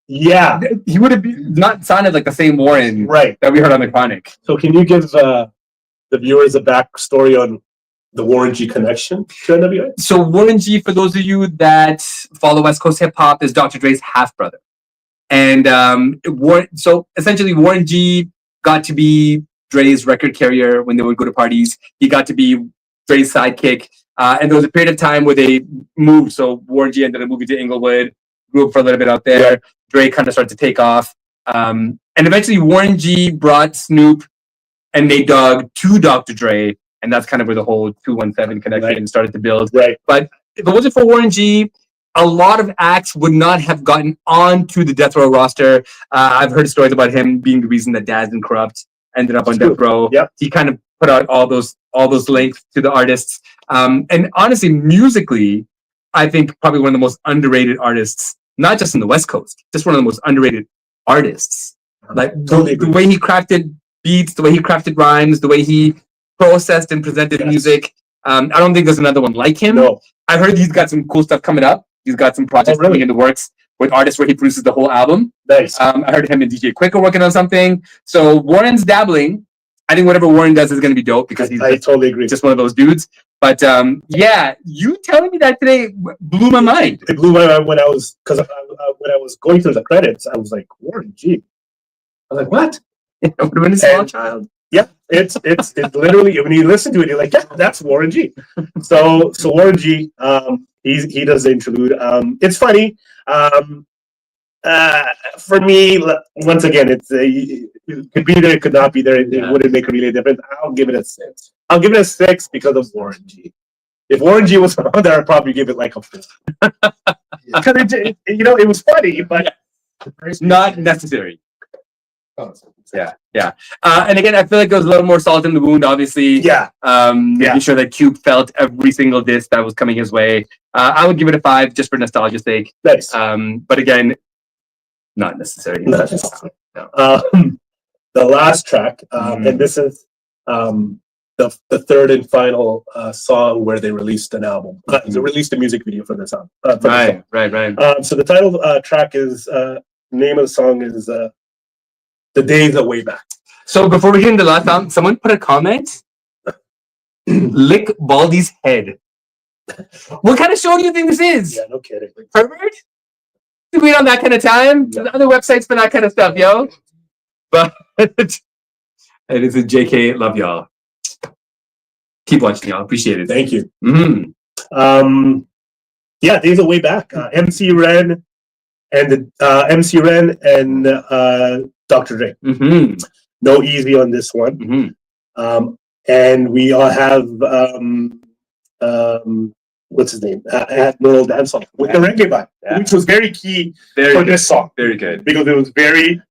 S2: Yeah.
S1: He would have not sounded like the same Warren that we heard on The Chronic.
S2: So can you give the viewers a backstory on the Warren G connection to NWA?
S1: So Warren G, for those of you that follow West Coast hip hop, is Dr. Dre's half brother, and so essentially Warren G got to be Dre's record carrier when they would go to parties. He got to be Dre's sidekick, and there was a period of time where they moved. So Warren G ended up moving to Inglewood, grew up for a little bit out there. Right. Dre kind of started to take off, and eventually Warren G brought Snoop and Nate Dogg to Dr. Dre. And that's kind of where the whole 217 connection started to build. Right. But if it wasn't for Warren G, a lot of acts would not have gotten onto the Death Row roster. I've heard stories about him being the reason that Daz and Corrupt ended up on Death Row. Yep. He kind of put out all those links to the artists. And honestly, musically, I think probably one of the most underrated artists, not just in the West Coast, just one of the most underrated artists. Like the way he crafted beats, the way he crafted rhymes, the way he processed and presented music. I don't think there's another one like him. No. I've heard he's got some cool stuff coming up. He's got some projects coming in the works with artists where he produces the whole album. Nice. I heard him and DJ Quick are working on something. So Warren's dabbling. I think whatever Warren does is going to be dope because he's totally agree. Just one of those dudes. But yeah, you telling me that today blew my mind.
S2: It blew my mind when I was going through the credits. I was like, Warren G. I was like, what?
S1: It would have been a small child.
S2: Yeah, it's literally when you listen to it, you're like, yeah, that's Warren G. So Warren G, he does the interlude. It's funny. For me, once again, it could be there, it could not be there. It wouldn't make a really difference. I'll give it a 6. I'll give it a 6 because of Warren G. If Warren G was on there, I'd probably give it like a 4. Because it was funny, but
S1: not necessary. Yeah. And again, I feel like there was a little more salt in the wound, obviously.
S2: Yeah.
S1: Making sure that Cube felt every single diss that was coming his way. I would give it a 5 just for nostalgia's sake.
S2: Nice.
S1: But again, not necessary.
S2: No. The last track, and this is the third and final song where they released an album. They released a music video for this album.
S1: Right.
S2: So the title track is name of the song is "The Days Are Way Back."
S1: So before we get into the last song, someone put a comment. Lick Baldy's head. What kind of show do you think this is?
S2: Yeah, no kidding.
S1: Pervert? Do we on that kind of time? Yeah. Other websites for that kind of stuff, yo. But it is a JK. Love y'all. Keep watching, y'all. Appreciate it.
S2: Thank you.
S1: Mm-hmm.
S2: Yeah, Days Are Way Back. MC Ren and Dr Dre.
S1: Mm-hmm.
S2: No Eazy on this one.
S1: Mm-hmm.
S2: And we all have what's his name? Admiral Dancehall with the reggae vibe, which was very key for this song.
S1: Very good.
S2: Because it was very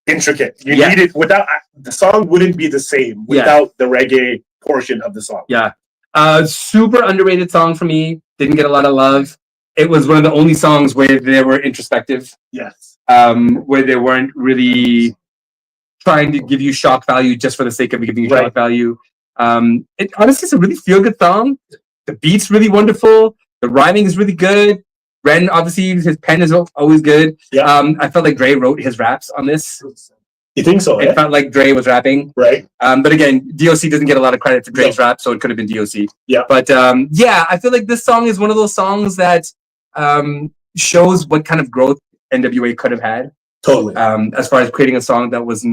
S2: intricate. You needed without the song wouldn't be the same without the reggae portion of the song.
S1: Yeah. Super underrated song for me. Didn't get a lot of love. It was one of the only songs where they were introspective.
S2: Yes.
S1: Where they weren't really trying to give you shock value just for the sake of giving you shock value. It honestly is a really feel-good song. The beat's really wonderful. The rhyming is really good. Ren, obviously, his pen is always good.
S2: Yeah.
S1: I felt like Dre wrote his raps on this.
S2: You think so?
S1: It felt like Dre was rapping.
S2: Right.
S1: But again, D.O.C doesn't get a lot of credit for Dre's rap, so it could have been D.O.C.
S2: Yeah.
S1: But I feel like this song is one of those songs that shows what kind of growth NWA could have had.
S2: Totally.
S1: As far as creating a song that was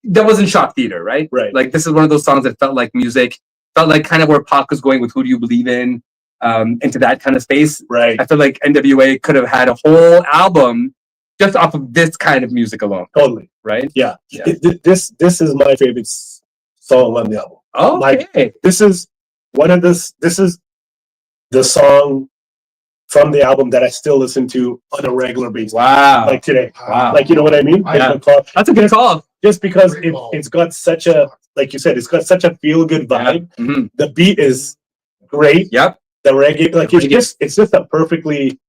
S1: that wasn't shock theater, right?
S2: Right.
S1: Like this is one of those songs that felt like music, felt like kind of where Pac was going with "Who Do You Believe In," into that kind of space.
S2: Right.
S1: I feel like NWA could have had a whole album just off of this kind of music alone.
S2: Totally.
S1: Right.
S2: Yeah. This is my favorite song on the album.
S1: Oh, okay.
S2: This is the song from the album that I still listen to on a regular basis.
S1: Wow.
S2: Like today.
S1: Wow.
S2: Like, you know what I mean?
S1: Yeah. That's a good call.
S2: Just because it's got such a, like you said, it's got such a feel-good vibe.
S1: Yeah. Mm-hmm.
S2: The beat is great.
S1: Yep.
S2: The reggae, like it's just a perfectly,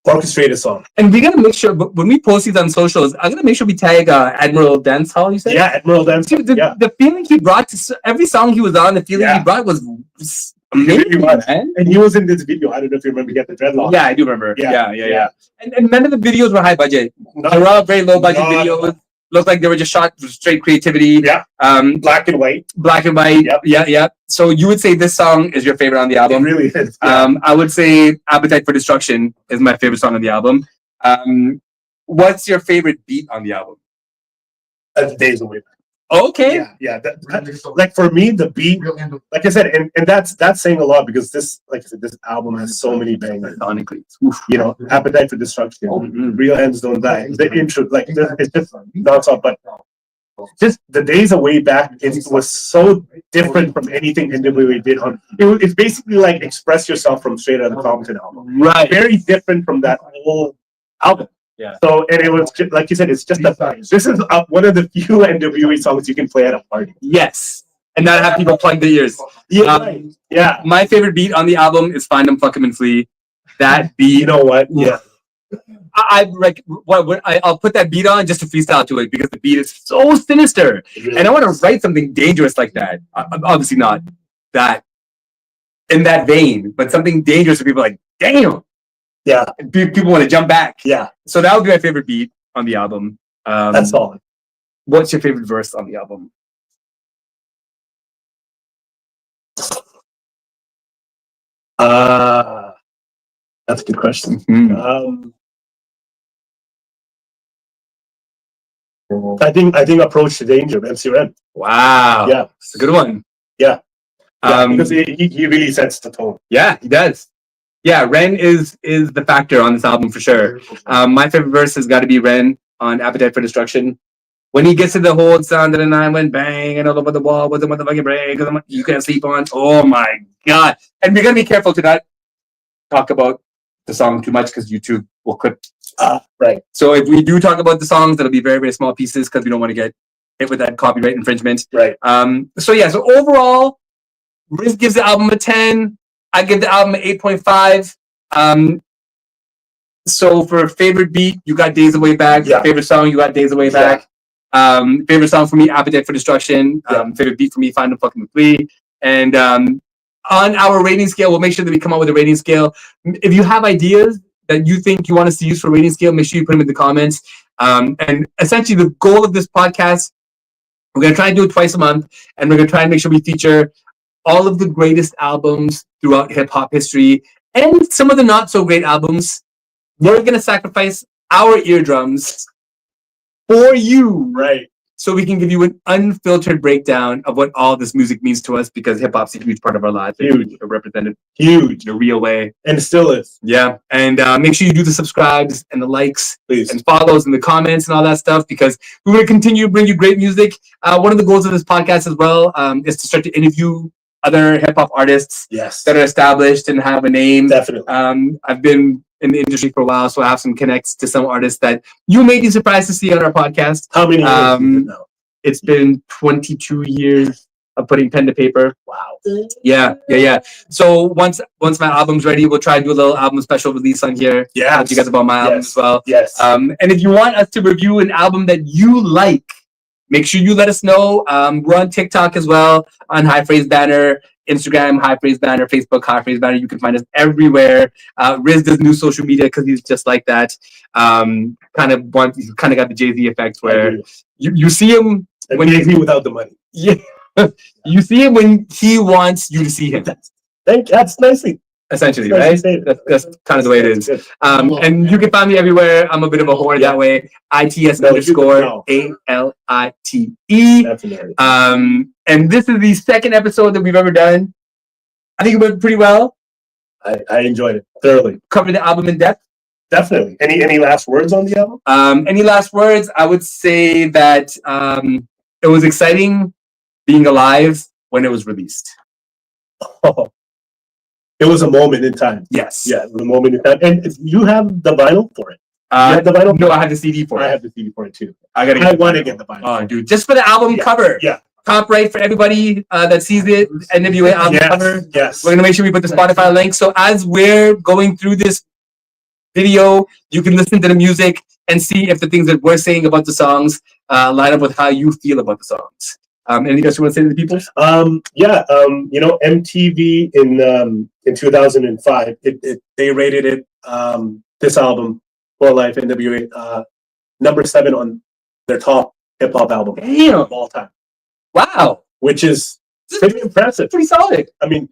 S2: orchestrated song.
S1: And we gotta make sure, but when we post these on socials, I'm gonna make sure we tag Admiral Dancehall. You said,
S2: yeah, Admiral Dancehall.
S1: The feeling he brought to every song he was on, the feeling he brought was amazing, man.
S2: And he was in this video. I don't know if you remember, Get the Dreadlock.
S1: Yeah, I do remember. Yeah. And none of the videos were high budget.
S2: No.
S1: They were all very low budget videos. Looked like they were just shot with straight creativity.
S2: Yeah. Black and white.
S1: Black and white. Yep. Yeah. So you would say this song is your favorite on the album?
S2: It really is. Yeah.
S1: I would say Appetite for Destruction is my favorite song on the album. What's your favorite beat on the album?
S2: Days Away Back.
S1: Okay.
S2: Yeah. Like for me, the beat, like I said, and that's saying a lot because this, like I said, this album has so many bangers.
S1: Sonically,
S2: you know, Appetite for Destruction, Real Hands Don't Die. The intro, like it's just nonstop. But just the Days Away Back, it was so different from anything NWA did on. It's basically like Express Yourself from Straight Outta Compton album.
S1: Right.
S2: Very different from that whole album.
S1: Yeah.
S2: So, and it was just, like you said, it's just this is one of the few NWA songs you can play at a party.
S1: Yes, and not have people plug their ears.
S2: Yeah.
S1: My favorite beat on the album is "Find 'Em, Fuck 'Em, and Flee." That beat.
S2: You know what? Yeah.
S1: I'll put that beat on just to freestyle to it because the beat is so sinister, and I want to write something dangerous like that. Obviously not that in that vein, but something dangerous for people like, damn.
S2: Yeah.
S1: People want to jump back.
S2: Yeah.
S1: So that would be my favorite beat on the album.
S2: That's solid.
S1: What's your favorite verse on the album?
S2: That's a good question.
S1: Mm-hmm.
S2: I think Approach to Danger of MC Ren.
S1: Wow.
S2: Yeah.
S1: It's a good one.
S2: Yeah. Because he really sets the tone.
S1: Yeah, he does. Yeah, Ren is the factor on this album for sure. My favorite verse has got to be Ren on Appetite for Destruction. When he gets to the whole sound of the night went bang and all over the wall with the motherfucking break, you can't sleep on. Oh my God. And we got to be careful to not talk about the song too much because YouTube will clip.
S2: Right.
S1: So if we do talk about the songs, that'll be very, very small pieces because we don't want to get hit with that copyright infringement.
S2: Right.
S1: So yeah, so overall, Riz gives the album a 10. I give the album an 8.5. So for favorite beat, you got Days Away Back.
S2: Yeah.
S1: Favorite song, you got Days Away Back. Favorite song for me, Appetite for Destruction. Favorite beat for me, Find a Fucking Flea. And on our rating scale, we'll make sure that we come out with a rating scale. If you have ideas that you think you want us to use for rating scale, make sure you put them in the comments. And essentially, the goal of this podcast, we're going to try and do it twice a month, and we're going to try and make sure we feature all of the greatest albums throughout hip-hop history and some of the not-so-great albums. We're going to sacrifice our eardrums for you,
S2: right?
S1: So we can give you an unfiltered breakdown of what all this music means to us, because hip-hop's a huge part of our lives.
S2: Huge.
S1: Represented
S2: Huge.
S1: in a real way.
S2: And it still is.
S1: Yeah. And make sure you do the subscribes and the likes,
S2: please,
S1: and follows and the comments and all that stuff, because we're going to continue to bring you great music. One of the goals of this podcast as well is to start to interview other hip-hop artists that are established and have a name.
S2: Definitely.
S1: I've been in the industry for a while, so I have some connects to some artists that you may be surprised to see on our podcast.
S2: How many years now?
S1: It's been 22 years of putting pen to paper.
S2: Wow.
S1: Yeah. So once my album's ready, we'll try to do a little album special release on here.
S2: Yeah.
S1: Talk to you guys about my album as well.
S2: Yes.
S1: And if you want us to review an album that you like, make sure you let us know. We're on TikTok as well, on High Phrase Banner, Instagram, High Phrase Banner, Facebook, High Phrase Banner. You can find us everywhere. Riz does new social media because he's just like that. Kind of got the Jay-Z effect where you see him when
S2: Jay-Z without the money.
S1: Yeah, you see him when he wants you to see him.
S2: That's nicely.
S1: Essentially, right? That's kind of the way it is. And you can find me everywhere. I'm a bit of a whore that way. ITS_ALITE.
S2: That's hilarious.
S1: And this is the second episode that we've ever done. I think it went pretty well.
S2: I enjoyed it thoroughly.
S1: Covered the album in depth.
S2: Definitely. Any last words on the album?
S1: Any last words? I would say that it was exciting being alive when it was released.
S2: It was a moment in time.
S1: Yes.
S2: Yeah, it was a moment in time. And you have the vinyl for it. You have the vinyl?
S1: No, I have the CD for it.
S2: I have the CD for it too.
S1: I want to get the vinyl.
S2: Oh,
S1: dude, just for the album cover.
S2: Yeah.
S1: Top right for everybody that sees it. NWA album cover.
S2: Yes.
S1: We're gonna make sure we put the Spotify link. So as we're going through this video, you can listen to the music and see if the things that we're saying about the songs line up with how you feel about the songs. Anything else you want to say to the people?
S2: MTV in 2005, they rated it this album, For Life, NWA, number 7 on their top hip hop album of all time.
S1: Wow,
S2: which is pretty impressive.
S1: Pretty solid.
S2: I mean,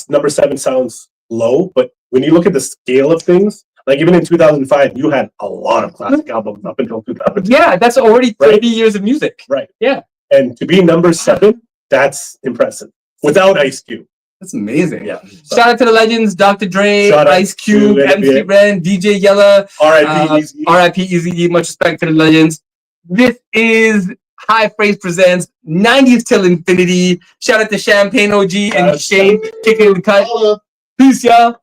S2: number 7 sounds low, but when you look at the scale of things, like even in 2005, you had a lot of classic albums up until 2000.
S1: Yeah, that's already 30 years of music.
S2: Right.
S1: Yeah.
S2: And to be number 7, that's impressive. Without Ice Cube.
S1: That's amazing.
S2: Yeah.
S1: Shout out to the legends, Dr. Dre, Ice Cube, MC Ren, DJ Yella, R.I.P. Eazy. Much respect to the legends. This is High Phrase presents 90s till infinity. Shout out to Champagne OG and Shane kicking in the cut. Peace, y'all.